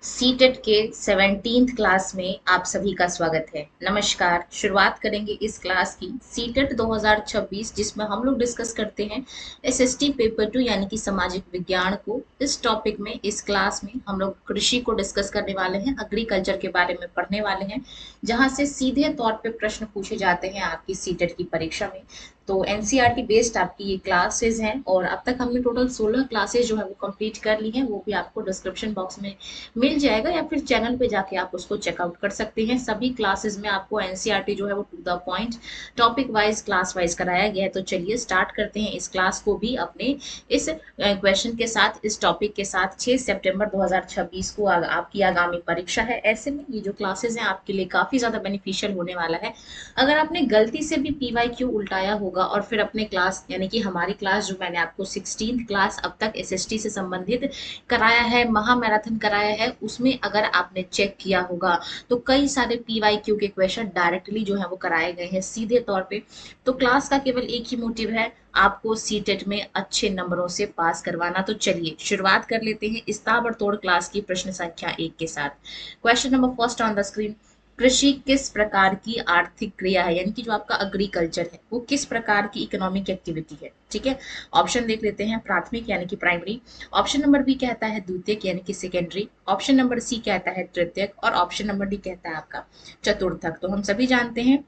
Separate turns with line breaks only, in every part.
CTET के 17th class में आप सभी का स्वागत है। नमस्कार। शुरुआत करेंगे इस क्लास की सीटेट 2026 जिसमें हम लोग डिस्कस करते हैं एसएसटी पेपर 2 यानी कि सामाजिक विज्ञान को। इस टॉपिक में इस क्लास में हम लोग कृषि को डिस्कस करने वाले हैं, एग्रीकल्चर के बारे में पढ़ने वाले हैं, जहां से सीधे तौर पे प्रश्न पूछे जाते हैं आपकी सीटेट की परीक्षा में। तो एनसीईआरटी बेस्ड आपकी ये क्लासेस हैं और अब तक हमने टोटल 16 क्लासेस जो है वो कंप्लीट कर ली हैं। वो भी आपको डिस्क्रिप्शन बॉक्स में मिल जाएगा या फिर चैनल पे जाके आप उसको चेकआउट कर सकते हैं। सभी क्लासेस में आपको एनसीईआरटी जो है वो to the point topic wise class wise कराया गया है। तो चलिए स्टार्ट करते हैं इस क्लास को भी अपने इस क्वेश्चन के साथ, इस टॉपिक के साथ। 6 सितंबर 2026 को आपकी आगामी परीक्षा है। ऐसे में ये जो क्लासेस हैं आपके लिए काफी ज्यादा बेनिफिशियल होने वाला है। अगर आपने गलती से भी पीवाईक्यू उल्टाया होगा और फिर अपने क्लास यानी कि हमारी क्लास जो मैंने आपको 16th क्लास अब तक एसएसटी से संबंधित कराया है, महा मैराथन कराया है, उसमें अगर आपने चेक किया होगा तो कई सारे पीवाईक्यू के क्वेश्चन डायरेक्टली जो है वो कराए गए हैं सीधे तौर पे। तो क्लास का केवल एक ही मोटिव है, आपको सीटेट में अच्छे नंबरों से पास करवाना। तो चलिए शुरुआत कर लेते हैं इस ताबड़तोड़ क्लास की प्रश्न संख्या 1 के साथ। Question number first on the screen. कृषि किस प्रकार की आर्थिक क्रिया है, यानी कि जो आपका एग्रीकल्चर है वो किस प्रकार की इकोनॉमिक एक्टिविटी है। ठीक है, ऑप्शन देख लेते हैं। प्राथमिक यानी कि प्राइमरी, ऑप्शन नंबर बी कहता है द्वितीयक यानी कि सेकेंडरी, ऑप्शन नंबर सी कहता है तृतीयक और ऑप्शन नंबर डी कहता है आपका चतुर्थक। तो हम सभी जानते हैं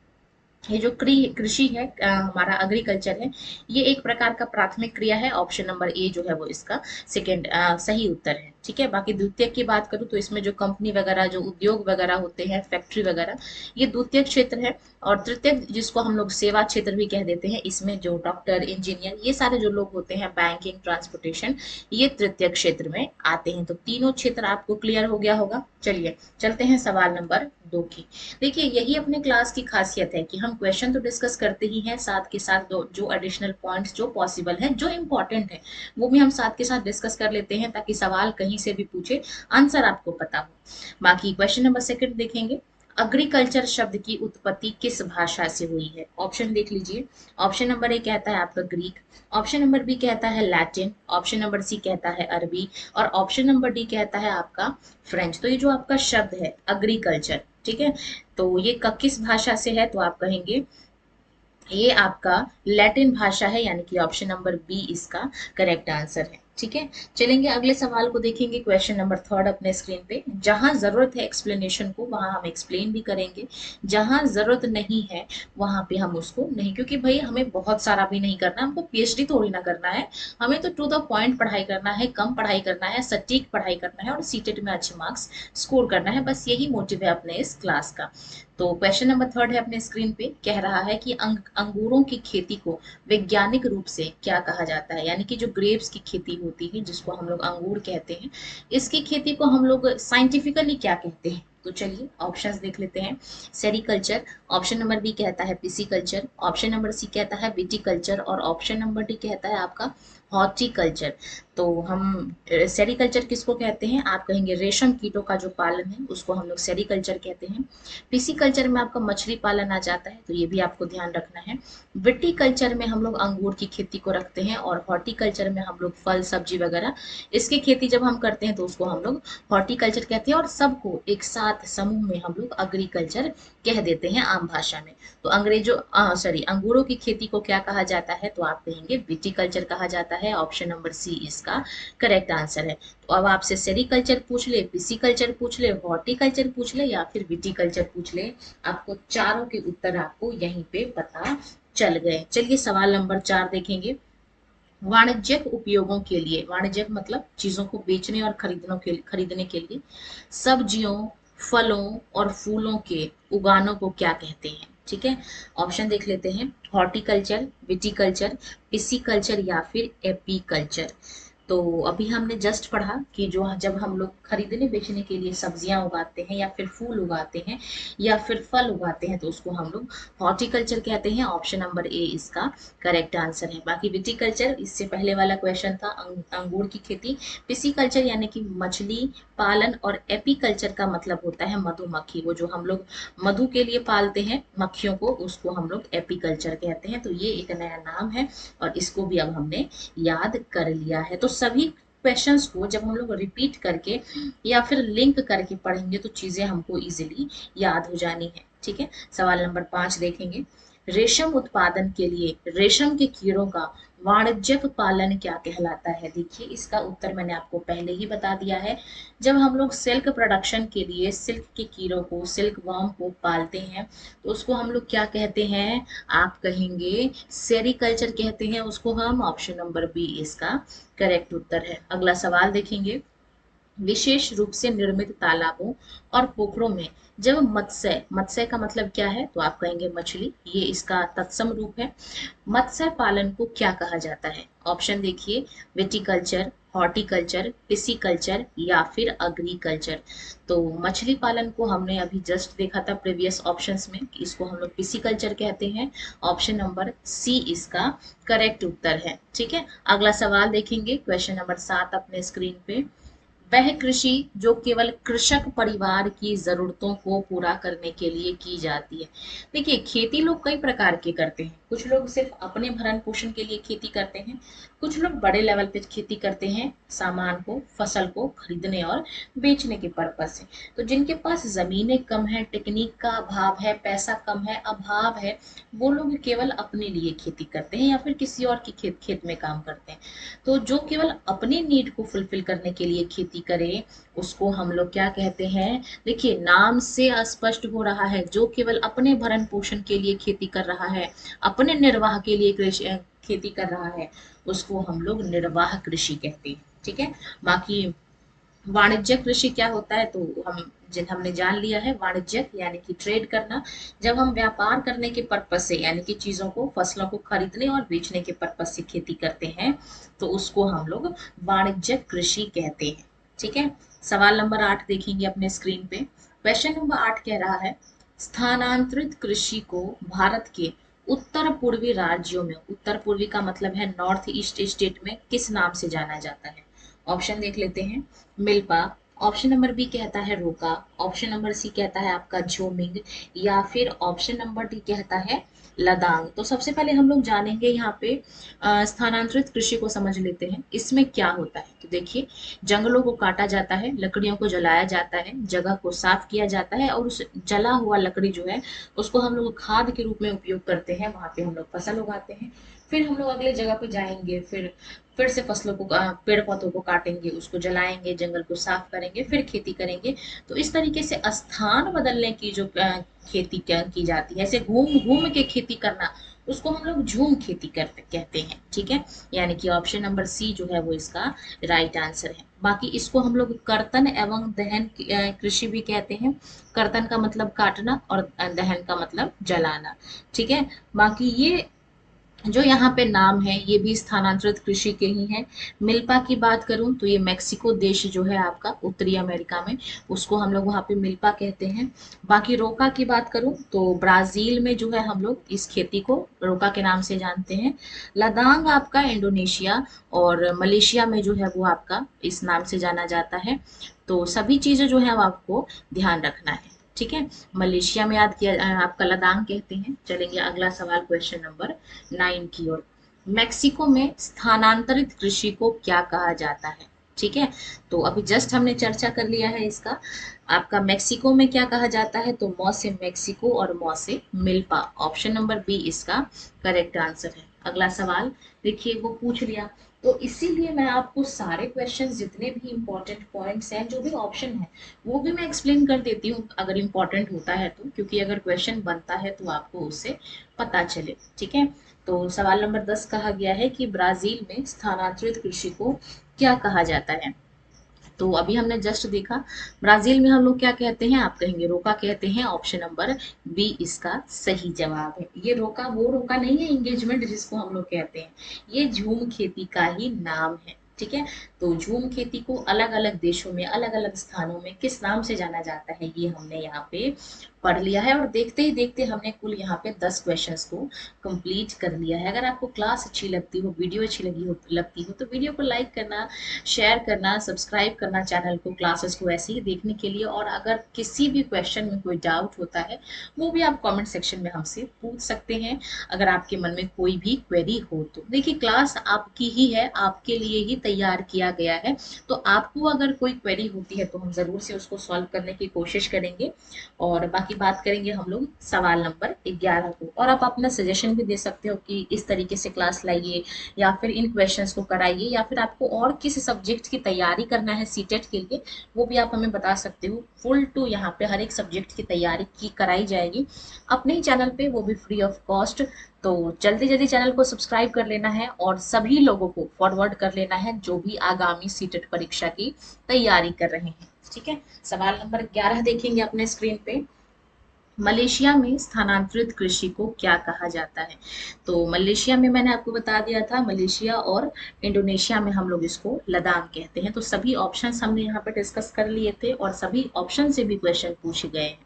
ये जो कृषि है, हमारा एग्रीकल्चर है, ये एक प्रकार का प्राथमिक क्रिया है। ऑप्शन नंबर ए जो है वो इसका सेकेंड सही उत्तर है। ठीक है, बाकी द्वितीयक की बात करूँ तो इसमें जो कंपनी वगैरह, जो उद्योग वगैरह होते हैं, फैक्ट्री वगैरह, ये द्वितीयक क्षेत्र है। और तृतीयक जिसको हम लोग सेवा क्षेत्र भी कह देते हैं, इसमें जो डॉक्टर, इंजीनियर, ये सारे जो लोग होते हैं, बैंकिंग, ट्रांसपोर्टेशन, ये तृतीयक क्षेत्र में आते हैं। तो तीनों क्षेत्र आपको क्लियर हो गया होगा। चलिए चलते हैं सवाल नंबर 2 की। देखिए यही अपने क्लास की खासियत है कि हम क्वेश्चन तो डिस्कस करते ही हैं, साथ के साथ जो एडिशनल पॉइंट्स जो पॉसिबल है, जो इंपॉर्टेंट है, वो भी हम साथ के साथ डिस्कस कर लेते हैं, ताकि सवाल कहीं से भी पूछे आंसर आपको पता हो। बाकी क्वेश्चन नंबर सेकंड देखेंगे। एग्रीकल्चर शब्द की उत्पत्ति किस भाषा से हुई है। ऑप्शन देख लीजिए। ऑप्शन नंबर ए कहता है आपका ग्रीक, ऑप्शन नंबर बी कहता है लैटिन, ऑप्शन नंबर सी कहता है अरबी और ऑप्शन नंबर डी कहता है आपका फ्रेंच। तो ये जो आपका शब्द है एग्रीकल्चर, ठीक है, तो ये किस भाषा से है, तो आप कहेंगे ये आपका लैटिन भाषा है, यानी कि ऑप्शन नंबर बी इसका करेक्ट आंसर है। ठीक है, चलेंगे अगले सवाल को देखेंगे। क्वेश्चन नंबर थर्ड अपने स्क्रीन पे। जहां जरूरत है एक्सप्लेनेशन को वहां हम एक्सप्लेन भी करेंगे, जहां जरूरत नहीं है वहां पे हम उसको नहीं, क्योंकि भाई हमें बहुत सारा भी नहीं करना, हमको पीएचडी थोड़ी ना करना है। हमें तो टू द पॉइंट पढ़ाई करना है, कम पढ़ाई करना है, सटीक पढ़ाई करना है और सीटेट में अच्छे मार्क्स स्कोर करना है। बस यही मोटिव है अपने इस क्लास का। तो क्वेश्चन नंबर थर्ड है अपने स्क्रीन पे, कह रहा है कि अंगूरों की खेती को वैज्ञानिक रूप से क्या कहा जाता है, यानी कि जो ग्रेप्स की खेती होती है जिसको हम लोग अंगूर कहते हैं, इसकी खेती को हम लोग साइंटिफिकली क्या कहते हैं। तो चलिए ऑप्शंस देख लेते हैं। सेरिकल्चर, ऑप्शन नंबर बी कहता है पिसिकल्चर, ऑप्शन नंबर सी कहता है विटिकल्चर और ऑप्शन नंबर डी कहता है आपका हॉर्टिकल्चर। तो हम सेरिकल्चर किसको कहते हैं, आप कहेंगे रेशम कीटों का जो पालन है उसको हम लोग सेरिकल्चर कहते हैं। पिसिकल्चर में आपका मछली पालन आ जाता है, तो ये भी आपको ध्यान रखना है। विटिकल्चर में हम लोग अंगूर की खेती को रखते हैं और हॉर्टिकल्चर में हम लोग फल सब्जी वगैरह इसकी खेती जब हम करते हैं तो उसको हम लोग हॉर्टिकल्चर कहते हैं। और सबको एक साथ समूह में हम लोग एग्रीकल्चर कह देते हैं आम भाषा में। तो अंगूरों की खेती को क्या कहा जाता है, तो आप कहेंगे विटिकल्चर कहा जाता है। ऑप्शन नंबर सी इसका करेक्ट आंसर है। तो अब आपसे सेरिकल्चर पूछ ले, पिसिकल्चर पूछ ले, हॉर्टिकल्चर पूछ ले या फिर विटिकल्चर पूछ ले, आपको चारों के उत्तर आपको यहीं पे पता चल गए। चलिए सवाल नंबर 4 देखेंगे। वाणिज्यिक उपयोगों के लिए, वाणिज्यिक मतलब चीजों को बेचने और खरीदने के लिए सब्जियों, फलों और फूलों के उगानों को क्या कहते हैं। ठीक है, ऑप्शन देख लेते हैं। हॉर्टिकल्चर, विटिकल्चर, पिसिकल्चर या फिर एपीकल्चर। तो अभी हमने जस्ट पढ़ा कि जो जब हम लोग खरीदने बेचने के लिए सब्जियां उगाते हैं या फिर फूल उगाते हैं या फिर फल उगाते हैं तो उसको हम लोग हॉर्टिकल्चर कहते हैं। ऑप्शन नंबर ए इसका करेक्ट आंसर है। बाकी विटिकल्चर इससे पहले वाला क्वेश्चन था, अंगूर की खेती। पिसिकल्चर यानी कि मछली पालन और एपीकल्चर का मतलब होता है मधुमक्खी, वो जो हम लोग मधु के लिए पालते हैं मक्खियों को, उसको हम लोग एपीकल्चर कहते हैं। तो ये एक नया नाम है और इसको भी अब हमने याद कर लिया है। तो सभी क्वेश्चंस को जब हम लोग रिपीट करके या फिर लिंक करके पढ़ेंगे तो चीजें हमको इजीली याद हो जानी है। ठीक है, सवाल नंबर 5 देखेंगे। रेशम उत्पादन के लिए रेशम के कीड़ों का वाणिज्यिक पालन क्या कहलाता है? देखिए, इसका उत्तर मैंने आपको पहले ही बता दिया है। जब हम लोग सिल्क प्रोडक्शन के लिए सिल्क के कीड़ों को, सिल्क वर्म को पालते हैं तो उसको हम लोग क्या कहते हैं? आप कहेंगे सेरिकल्चर कहते हैं उसको हम। ऑप्शन नंबर बी इसका करेक्ट उत्तर है। अगला सवाल देखेंगे। विशेष रूप से निर्मित तालाबों और पोखरों में जब मत्स्य, मत्स्य का मतलब क्या है? तो आप कहेंगे मछली, ये इसका तत्सम रूप है। मत्स्य पालन को क्या कहा जाता है? ऑप्शन देखिए, विटिकल्चर, हॉर्टिकल्चर, पिसिकल्चर या फिर अग्रीकल्चर। तो मछली पालन को हमने अभी जस्ट देखा था प्रीवियस ऑप्शंस में कि इसको हम लोग पिसिकल्चर कहते हैं। ऑप्शन नंबर सी इसका करेक्ट उत्तर है। ठीक है, अगला सवाल देखेंगे, क्वेश्चन नंबर 7 अपने स्क्रीन पे। वह कृषि जो केवल कृषक परिवार की जरूरतों को पूरा करने के लिए की जाती है। देखिए, खेती लोग कई प्रकार के करते हैं। कुछ लोग सिर्फ अपने भरण पोषण के लिए खेती करते हैं, कुछ लोग बड़े लेवल पे खेती करते हैं सामान को, फसल को खरीदने और बेचने के पर्पज से। तो जिनके पास जमीनें कम है, टेक्निक का अभाव है, पैसा कम है, अभाव है, वो लोग केवल अपने लिए खेती करते हैं या फिर किसी और की खेत में काम करते हैं। तो जो केवल अपनी नीड को फुलफिल करने के लिए खेती करे उसको हम लोग क्या कहते हैं? देखिए, नाम से स्पष्ट हो रहा है, जो केवल अपने भरण पोषण के लिए खेती कर रहा है, अपने निर्वाह के लिए खेती कर रहा है, उसको हम लोग निर्वाह कृषि कहते हैं। ठीक है, बाकी वाणिज्यिक कृषि क्या होता है तो हमने जान लिया है। वाणिज्यिक यानी कि ट्रेड करना, जब हम व्यापार करने के पर्पज से यानी कि चीजों को, फसलों को खरीदने और बेचने के पर्पज से खेती करते हैं तो उसको हम लोग वाणिज्यिक कृषि कहते हैं। ठीक है, सवाल नंबर 8 देखेंगे अपने स्क्रीन पे। क्वेश्चन नंबर 8 कह रहा है, स्थानांतरित कृषि को भारत के उत्तर पूर्वी राज्यों में, उत्तर पूर्वी का मतलब है नॉर्थ ईस्ट स्टेट में, किस नाम से जाना जाता है? ऑप्शन देख लेते हैं। मिल्पा, ऑप्शन नंबर बी कहता है रोका, ऑप्शन नंबर सी कहता है आपका झूमिंग या फिर ऑप्शन नंबर डी कहता है लदांग। तो सबसे पहले हम लोग जानेंगे यहाँ पे स्थानांतरित कृषि को समझ लेते हैं, इसमें क्या होता है। तो देखिए, जंगलों को काटा जाता है, लकड़ियों को जलाया जाता है, जगह को साफ किया जाता है और उस जला हुआ लकड़ी जो है उसको हम लोग खाद के रूप में उपयोग करते हैं, वहां पे हम लोग फसल उगाते हैं। फिर हम लोग अगले जगह पे जाएंगे, फिर से फसलों को, पेड़ पौधों को काटेंगे, उसको जलाएंगे, जंगल को साफ करेंगे, फिर खेती करेंगे। तो इस तरीके से स्थान बदलने की जो खेती क्या की जाती है, ऐसे घूम घूम के खेती करना, उसको हम लोग झूम खेती करते कहते हैं। ठीक है, यानी कि ऑप्शन नंबर सी जो है वो इसका राइट आंसर है। बाकी इसको हम लोग कर्तन एवं दहन कृषि भी कहते हैं। कर्तन का मतलब काटना और दहन का मतलब जलाना। ठीक है, बाकी ये जो यहाँ पे नाम है ये भी स्थानांतरित कृषि के ही हैं। मिल्पा की बात करूं तो ये मेक्सिको देश जो है आपका उत्तरी अमेरिका में, उसको हम लोग वहाँ पे मिल्पा कहते हैं। बाकी रोका की बात करूं तो ब्राजील में जो है हम लोग इस खेती को रोका के नाम से जानते हैं। लदांग आपका इंडोनेशिया और मलेशिया में जो है वो आपका इस नाम से जाना जाता है। तो सभी चीजें जो है आपको ध्यान रखना है। ठीक है, मलेशिया में याद किया आपका लदांग कहते हैं। चलेंगे अगला सवाल क्वेश्चन नंबर 9 की ओर। मैक्सिको में स्थानांतरित कृषि को क्या कहा जाता है? ठीक है, तो अभी जस्ट हमने चर्चा कर लिया है इसका। आपका मैक्सिको में क्या कहा जाता है तो मौ से मैक्सिको और मौ से मिल्पा। ऑप्शन नंबर बी इसका करेक्ट आंसर है। अगला सवाल देखिए, वो पूछ लिया तो इसीलिए मैं आपको सारे क्वेश्चंस जितने भी इंपॉर्टेंट पॉइंट्स हैं, जो भी ऑप्शन है वो भी मैं एक्सप्लेन कर देती हूँ अगर इम्पोर्टेंट होता है तो, क्योंकि अगर क्वेश्चन बनता है तो आपको उससे पता चले। ठीक है, तो सवाल नंबर 10 कहा गया है कि ब्राजील में स्थानांतरित कृषि को क्या कहा जाता है? तो अभी हमने जस्ट देखा, ब्राजील में हम लोग क्या कहते हैं? आप कहेंगे रोका कहते हैं। ऑप्शन नंबर बी इसका सही जवाब है। ये रोका वो रोका नहीं है एंगेजमेंट जिसको हम लोग कहते हैं, ये झूम खेती का ही नाम है। ठीक है, तो झूम खेती को अलग अलग देशों में, अलग अलग स्थानों में किस नाम से जाना जाता है ये हमने यहाँ पे पढ़ लिया है। और देखते ही देखते हमने कुल यहाँ पे 10 क्वेश्चंस को कंप्लीट कर लिया है। अगर आपको क्लास अच्छी लगती हो, वीडियो अच्छी लगती हो तो वीडियो को लाइक करना, शेयर करना, सब्सक्राइब करना चैनल को, क्लासेस को ऐसे ही देखने के लिए। और अगर किसी भी क्वेश्चन में कोई डाउट होता है वो भी आप कमेंट सेक्शन में हमसे पूछ सकते हैं, अगर आपके मन में कोई भी क्वेरी हो तो। देखिए, क्लास आपकी ही है, आपके लिए ही तैयार किया गया है। तो आपको अगर कोई क्वेरी होती है तो हम ज़रूर से उसको सॉल्व करने की कोशिश करेंगे, और बाकी बात करेंगे हम लोग सवाल नंबर 11 को। और आप अपना सजेशन भी दे सकते हो कि इस तरीके से क्लास लाइए, या फिर इन क्वेश्चंस को कराइए, या फिर आपको और किस सब्जेक्ट की तैयारी करना है सीटेट के लिए, वो भी आप हमें बता सकते हो। फुल टू यहाँ पे हर एक सब्जेक्ट की तैयारी की कराई जाएगी अपने ही चैनल पे, वो भी फ्री ऑफ कॉस्ट। तो जल्दी जल्दी चैनल को सब्सक्राइब कर लेना है और सभी लोगों को फॉरवर्ड कर लेना है जो भी आगामी सीटेट परीक्षा की तैयारी कर रहे हैं। ठीक है, सवाल नंबर 11 देखेंगे अपने स्क्रीन पे। मलेशिया में स्थानांतरित कृषि को क्या कहा जाता है? तो मलेशिया में मैंने आपको बता दिया था, मलेशिया और इंडोनेशिया में हम लोग इसको लद्दाख कहते हैं। तो सभी ऑप्शंस हमने यहाँ पे डिस्कस कर लिए थे और सभी ऑप्शन से भी क्वेश्चन पूछे गए हैं।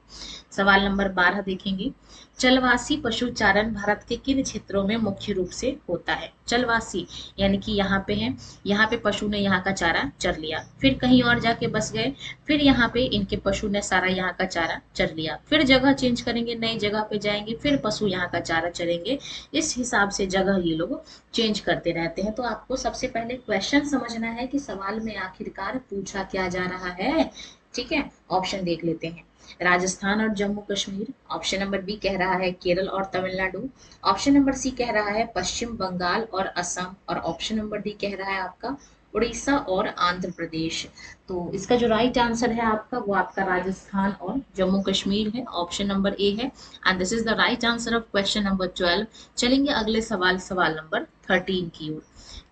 सवाल नंबर 12 देखेंगे। चलवासी पशुचारण भारत के किन क्षेत्रों में मुख्य रूप से होता है? चलवासी यानी कि यहाँ पे है, यहाँ पे पशु ने यहाँ का चारा चर लिया, फिर कहीं और जाके बस गए, फिर यहाँ पे इनके पशु ने सारा यहाँ का चारा चर लिया, फिर जगह चेंज करेंगे, नई जगह पे जाएंगे, फिर पशु यहाँ का चारा चरेंगे। इस हिसाब से जगह ये लोग चेंज करते रहते हैं। तो आपको सबसे पहले क्वेश्चन समझना है कि सवाल में आखिरकार पूछा क्या जा रहा है। ठीक है, ऑप्शन देख लेते हैं। राजस्थान और Jammu Kashmir, option number B कह रहा है केरल और तमिलनाडु, ऑप्शन नंबर सी कह रहा है पश्चिम बंगाल और असम, और ऑप्शन नंबर डी कह रहा है आपका उड़ीसा और आंध्र प्रदेश। तो इसका जो राइट आंसर है आपका, वो आपका राजस्थान और जम्मू कश्मीर है, ऑप्शन नंबर ए है, and this is the right answer of question number 12। चलेंगे अगले सवाल, सवाल नंबर 13 की ओर।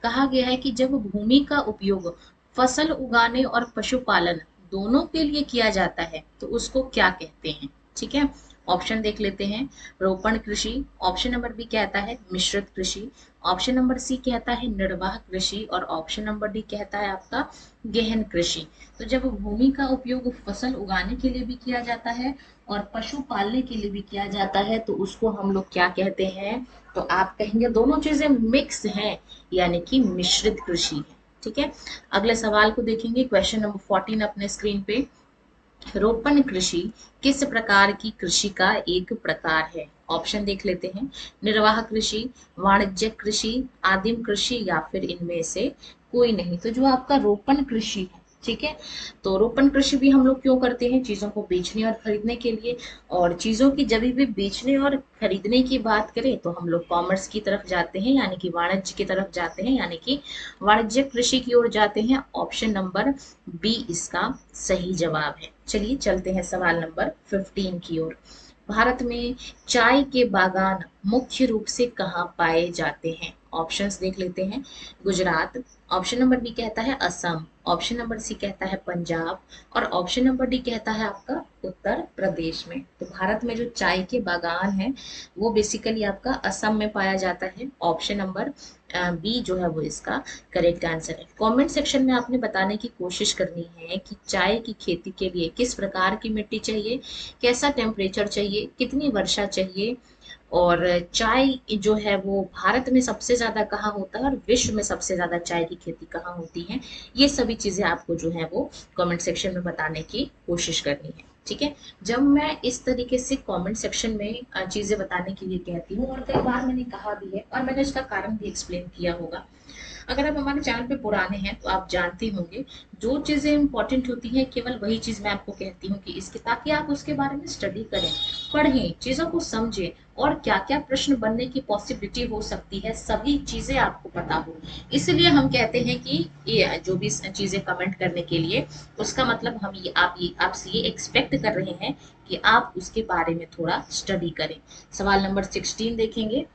कहा गया है कि जब भूमि का उपयोग फसल उगाने और पशुपालन दोनों के लिए किया जाता है तो उसको क्या कहते हैं? ठीक है, ऑप्शन देख लेते हैं। रोपण कृषि, ऑप्शन नंबर बी कहता है मिश्रित कृषि, ऑप्शन नंबर सी कहता है निर्वाह कृषि, और ऑप्शन नंबर डी कहता है आपका गहन कृषि। तो जब भूमि का उपयोग फसल उगाने के लिए भी किया जाता है और पशु पालने के लिए भी किया जाता है तो उसको हम लोग क्या कहते हैं? तो आप कहेंगे दोनों चीजें मिक्स हैं, यानी कि मिश्रित कृषि है। ठीक है, अगले सवाल को देखेंगे, क्वेश्चन नंबर 14 अपने स्क्रीन पे। रोपण कृषि किस प्रकार की कृषि का एक प्रकार है? ऑप्शन देख लेते हैं। निर्वाह कृषि, वाणिज्यिक कृषि, आदिम कृषि, या फिर इनमें से कोई नहीं। तो जो आपका रोपण कृषि है, ठीक है, तो रोपण कृषि भी हम लोग क्यों करते हैं? चीजों को बेचने और खरीदने के लिए। और चीजों की जब भी बेचने और खरीदने की बात करें तो हम लोग कॉमर्स की तरफ जाते हैं, यानी कि वाणिज्य की तरफ जाते हैं, यानी कि वाणिज्यिक कृषि की ओर जाते हैं। ऑप्शन नंबर बी इसका सही जवाब है। चलिए चलते हैं सवाल नंबर 15 की ओर। भारत में चाय के बागान मुख्य रूप से कहाँ पाए जाते हैं? ऑप्शंस देख लेते हैं। गुजरात, ऑप्शन नंबर बी कहता है असम, ऑप्शन नंबर सी कहता है पंजाब, और ऑप्शन नंबर डी कहता है आपका उत्तर प्रदेश में। तो भारत में जो चाय के बागान है वो बेसिकली आपका असम में पाया जाता है। ऑप्शन नंबर बी जो है वो इसका करेक्ट आंसर है। कमेंट सेक्शन में आपने बताने की कोशिश करनी है कि चाय की खेती के लिए किस प्रकार की मिट्टी चाहिए, कैसा टेम्परेचर चाहिए, कितनी वर्षा चाहिए, और चाय जो है वो भारत में सबसे ज्यादा कहाँ होता है और विश्व में सबसे ज्यादा चाय की खेती कहाँ होती है। ये सभी चीजें आपको जो है वो कमेंट सेक्शन में बताने की कोशिश करनी है। ठीक है, जब मैं इस तरीके से कमेंट सेक्शन में चीजें बताने के लिए कहती हूँ, और कई बार मैंने कहा भी है और मैंने इसका कारण भी एक्सप्लेन किया होगा। अगर आप हमारे चैनल पे पुराने हैं तो आप जानते होंगे जो चीजें इंपॉर्टेंट होती हैं केवल वही चीज मैं आपको कहती हूँ कि इसके, ताकि आप उसके बारे में स्टडी करें, पढ़ें, चीजों को समझें, और क्या क्या प्रश्न बनने की पॉसिबिलिटी हो सकती है सभी चीजें आपको पता हो। इसलिए हम कहते हैं कि ये जो भी चीजें कमेंट करने के लिए, उसका मतलब हम ये आपसे ये एक्सपेक्ट कर रहे हैं कि आप उसके बारे में थोड़ा स्टडी करें। सवाल नंबर 16 देखेंगे।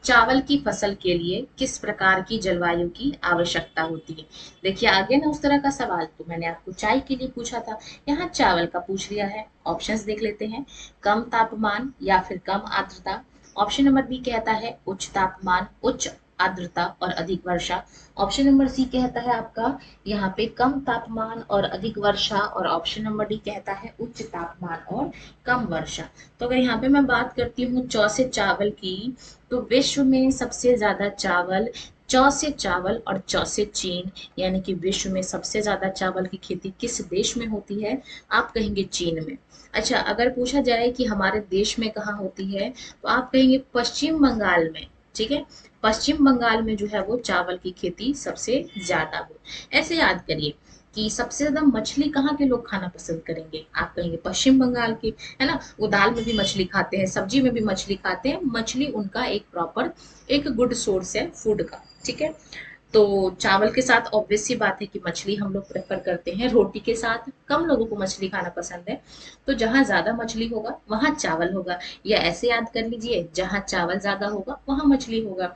चावल की फसल के लिए किस प्रकार की जलवायु की आवश्यकता होती है? देखिए आगे ना उस तरह का सवाल तो मैंने आपको चाय के लिए पूछा था, यहाँ चावल का पूछ लिया है। ऑप्शंस देख लेते हैं। कम तापमान या फिर कम आर्द्रता, ऑप्शन नंबर बी कहता है उच्च तापमान, उच्च आर्द्रता और अधिक वर्षा, ऑप्शन नंबर सी कहता है आपका यहाँ पे कम तापमान और अधिक वर्षा, और ऑप्शन नंबर डी कहता है उच्च तापमान और कम वर्षा। तो अगर यहाँ पे मैं बात करती हूँ चौसे चावल की, तो विश्व में सबसे ज्यादा चावल चौसे चावल और चौसे चीन, यानी कि विश्व में सबसे ज्यादा चावल की खेती किस देश में होती है? आप कहेंगे चीन में। अच्छा, अगर पूछा जाए कि हमारे देश में कहाँ होती है, तो आप कहेंगे पश्चिम बंगाल में। ठीक है। पश्चिम बंगाल में जो है वो चावल की खेती सबसे ज्यादा हो। ऐसे याद करिए कि सबसे ज्यादा मछली कहाँ के लोग खाना पसंद करेंगे, आप कहेंगे पश्चिम बंगाल के, है ना। वो दाल में भी मछली खाते हैं, सब्जी में भी मछली खाते हैं, मछली उनका एक प्रॉपर एक गुड सोर्स है फूड का, ठीक है। तो चावल के साथ ऑब्वियस सी बात है कि मछली हम लोग प्रेफर करते हैं, रोटी के साथ कम लोगों को मछली खाना पसंद है। तो जहां ज्यादा मछली होगा वहां चावल होगा, या ऐसे याद कर लीजिए जहां चावल ज्यादा होगा वहां मछली होगा।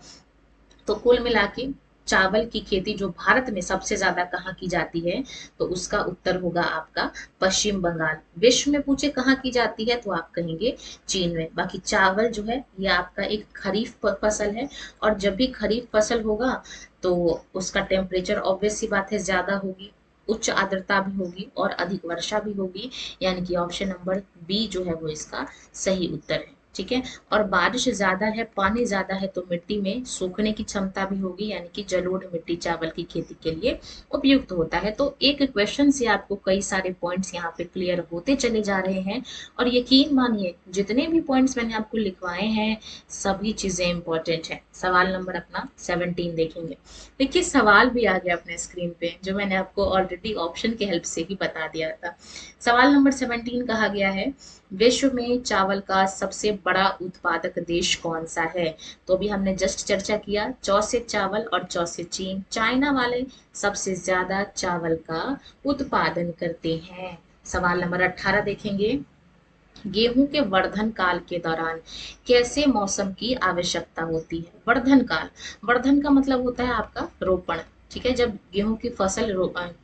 तो कुल मिला के चावल की खेती जो भारत में सबसे ज्यादा कहाँ की जाती है, तो उसका उत्तर होगा आपका पश्चिम बंगाल। विश्व में पूछे कहाँ की जाती है तो आप कहेंगे चीन में। बाकी चावल जो है ये आपका एक खरीफ फसल है, और जब भी खरीफ फसल होगा तो उसका टेम्परेचर ऑब्वियस सी बात है ज्यादा होगी, उच्च आर्द्रता भी होगी और अधिक वर्षा भी होगी, यानी कि ऑप्शन नंबर बी जो है वो इसका सही उत्तर है, ठीक है। और बारिश ज्यादा है, पानी ज्यादा है, तो मिट्टी में सूखने की क्षमता भी होगी, यानी कि जलोढ़ मिट्टी चावल की खेती के लिए उपयुक्त होता है। तो एक क्वेश्चन से आपको कई सारे पॉइंट्स यहाँ पे क्लियर होते चले जा रहे हैं, और यकीन मानिए जितने भी पॉइंट्स मैंने आपको लिखवाए हैं सभी चीजें इंपॉर्टेंट है। सवाल नंबर अपना 17 देखेंगे। देखिए सवाल भी आ गया अपने स्क्रीन पे, जो मैंने आपको ऑलरेडी ऑप्शन के हेल्प से ही बता दिया था। सवाल नंबर 17 कहा गया है, विश्व में चावल का सबसे बड़ा उत्पादक देश कौन सा है। तो अभी हमने जस्ट चर्चा किया, चौ से चावल और चौ से चीन, चाइना वाले सबसे ज्यादा चावल का उत्पादन करते हैं। सवाल नंबर 18 देखेंगे, गेहूं के वर्धन काल के दौरान कैसे मौसम की आवश्यकता होती है। वर्धन काल, वर्धन का मतलब होता है आपका रोपण, ठीक है। जब गेहूं की फसल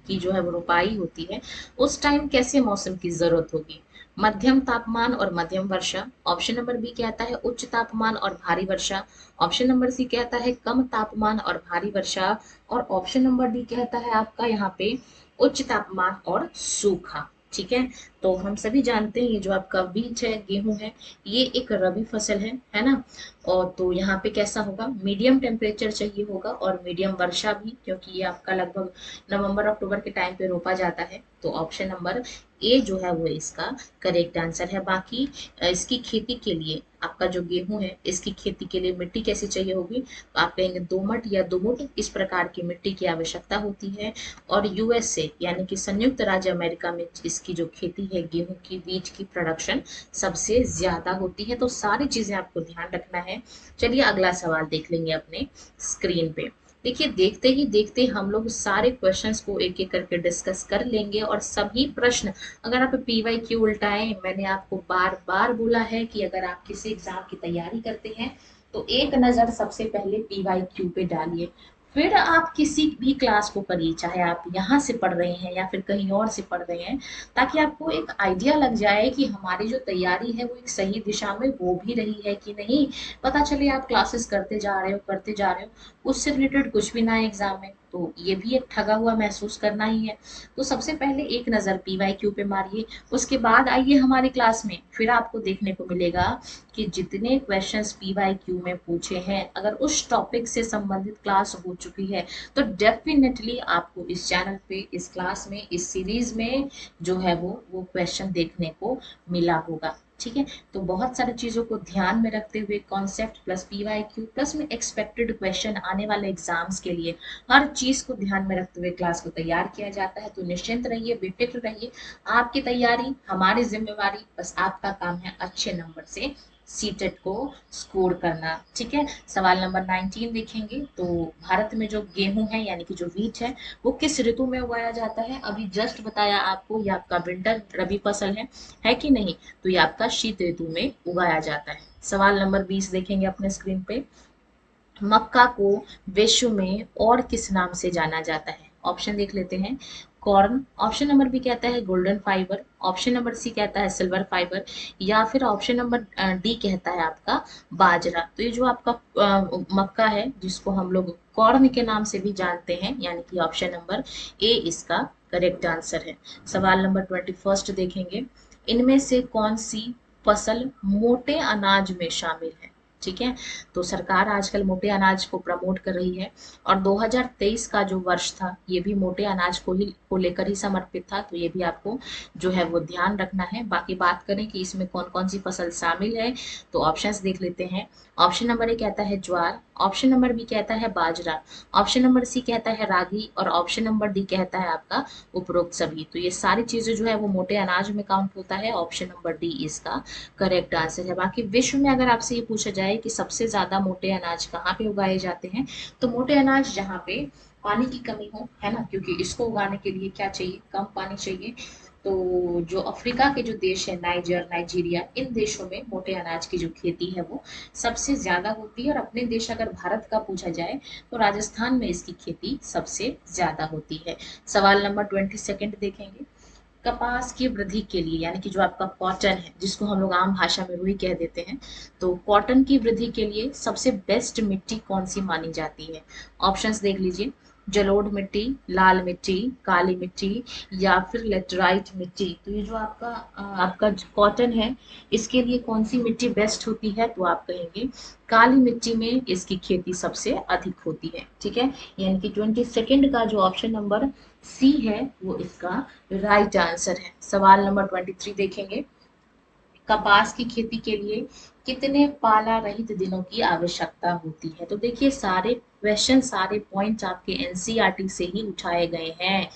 की जो है वो रोपाई होती है उस टाइम कैसे मौसम की जरूरत होगी। मध्यम तापमान और मध्यम वर्षा, ऑप्शन नंबर बी कहता है उच्च तापमान और भारी वर्षा, ऑप्शन नंबर सी कहता है कम तापमान और भारी वर्षा, और ऑप्शन नंबर डी कहता है आपका यहाँ पे उच्च तापमान और सूखा, ठीक है। तो हम सभी जानते हैं ये जो आपका बीज है, गेहूं है, ये एक रबी फसल है ना। और तो यहाँ पे कैसा होगा, मीडियम टेम्परेचर चाहिए होगा और मीडियम वर्षा भी, क्योंकि ये आपका लगभग नवंबर अक्टूबर के टाइम पे रोपा जाता है। तो ऑप्शन नंबर ए जो है वो इसका करेक्ट आंसर है। बाकी इसकी खेती के लिए आपका जो गेहूं है इसकी खेती के लिए मिट्टी कैसी चाहिए होगी, तो आप कहेंगे दोमट या दुमुट, इस प्रकार की मिट्टी की आवश्यकता होती है। और यूएसए यानी कि संयुक्त राज्य अमेरिका में इसकी जो खेती है गेहूं की बीज की प्रोडक्शन सबसे ज्यादा होती है। तो सारी चीजें आपको ध्यान रखना है। चलिए अगला सवाल देख लेंगे अपने स्क्रीन पे। देखिए देखते ही देखते हम लोग सारे क्वेश्चंस को एक एक करके डिस्कस कर लेंगे, और सभी प्रश्न अगर आप पीवाई क्यू उल्टाएं, मैंने आपको बार बार बोला है कि अगर आप किसी एग्जाम की तैयारी करते हैं तो एक नजर सबसे पहले पीवाई क्यू पे डालिए, फिर आप किसी भी क्लास को करिए, चाहे आप यहाँ से पढ़ रहे हैं या फिर कहीं और से पढ़ रहे हैं, ताकि आपको एक आइडिया लग जाए कि हमारी जो तैयारी है वो एक सही दिशा में हो भी रही है कि नहीं। पता चले आप क्लासेस करते जा रहे हो, उससे रिलेटेड कुछ भी ना है एग्जाम में, तो ये भी एक ठगा हुआ महसूस करना ही है। तो सबसे पहले एक नज़र पीवाई क्यू पे मारिए, उसके बाद आइए हमारी क्लास में, फिर आपको देखने को मिलेगा कि जितने क्वेश्चंस पीवाई क्यू में पूछे हैं अगर उस टॉपिक से संबंधित क्लास हो चुकी है तो डेफिनेटली आपको इस चैनल पे, इस क्लास में, इस सीरीज में जो है वो क्वेश्चन देखने को मिला होगा, ठीक है। तो बहुत सारी चीजों को ध्यान में रखते हुए कॉन्सेप्ट प्लस पीवाई क्यू प्लस में एक्सपेक्टेड क्वेश्चन आने वाले एग्जाम्स के लिए हर चीज को ध्यान में रखते हुए क्लास को तैयार किया जाता है। तो निश्चिंत रहिए, बेफिक्र रहिए, आपकी तैयारी हमारी जिम्मेवारी, बस आपका काम है अच्छे नंबर से सीटेट को स्कोर करना, ठीक है। सवाल नंबर 19 देखेंगे, तो भारत में जो गेहूं है यानी कि जो व्हीट है वो किस ऋतु में उगाया जाता है। अभी जस्ट बताया आपको, ये आपका विंटर रबी फसल है कि नहीं, तो ये आपका शीत ऋतु में उगाया जाता है। सवाल नंबर 20 देखेंगे अपने स्क्रीन पे, मक्का को विश्व में और किस नाम से जाना जाता है। ऑप्शन देख लेते हैं, कॉर्न, ऑप्शन नंबर बी कहता है golden fibre, option number C कहता है सिल्वर फाइबर, या फिर ऑप्शन नंबर डी कहता है आपका बाजरा। तो ये जो आपका मक्का है जिसको हम लोग कॉर्न के नाम से भी जानते हैं, यानी कि ऑप्शन नंबर ए इसका करेक्ट आंसर है। सवाल नंबर 21 देखेंगे, इनमें से कौन सी फसल मोटे अनाज में शामिल है। ठीक है। तो सरकार आजकल मोटे अनाज को प्रमोट कर रही है और 2023 का जो वर्ष था ये भी मोटे अनाज को लेकर ही समर्पित था, तो ये भी आपको जो है वो ध्यान रखना है। बाकी बात करें कि इसमें कौन कौन सी फसल शामिल है, तो ऑप्शंस देख लेते हैं। ऑप्शन नंबर ए कहता है ज्वार, ऑप्शन नंबर बी कहता है बाजरा, ऑप्शन नंबर सी कहता है रागी और ऑप्शन नंबर डी कहता है आपका उपरोक्त सभी। तो ये सारी चीजें जो है वो मोटे अनाज में काउंट होता है। ऑप्शन नंबर डी इसका करेक्ट आंसर है। बाकी विश्व में अगर आपसे ये पूछा जाए कि सबसे ज्यादा मोटे अनाज कहाँ पे उगाए जाते हैं, तो मोटे अनाज जहाँ पे पानी की कमी हो, है ना, क्योंकि इसको उगाने के लिए क्या चाहिए, कम पानी चाहिए। तो जो अफ्रीका के जो देश है, नाइजीरिया, इन देशों में मोटे अनाज की जो खेती है वो सबसे ज्यादा होती है। और अपने देश अगर भारत का पूछा जाए तो राजस्थान में इसकी खेती सबसे ज्यादा होती है। सवाल नंबर 22 देखेंगे। कपास की वृद्धि के लिए, यानी कि जो आपका कॉटन है जिसको हम लोग आम भाषा में रुई कह देते हैं, तो कॉटन की वृद्धि के लिए सबसे बेस्ट मिट्टी कौन सी मानी जाती है? ऑप्शंस देख लीजिए। जलोढ़ मिट्टी, लाल मिट्टी, काली मिट्टी या फिर लेटराइट मिट्टी। तो ये जो आपका कॉटन है इसके लिए कौन सी मिट्टी बेस्ट होती है, तो आप कहेंगे काली मिट्टी में इसकी खेती सबसे अधिक होती है। ठीक है, यानी कि 22 का जो ऑप्शन नंबर सी है वो इसका राइट आंसर है। सवाल नंबर 23 देखेंगे। कपास की खेती के लिए कितने पाला रहित दिनों की आवश्यकता होती है? तो देखिए सारे क्वेश्चन, सारे पॉइंट्स आपके एनसीईआरटी से ही उठाए गए हैं।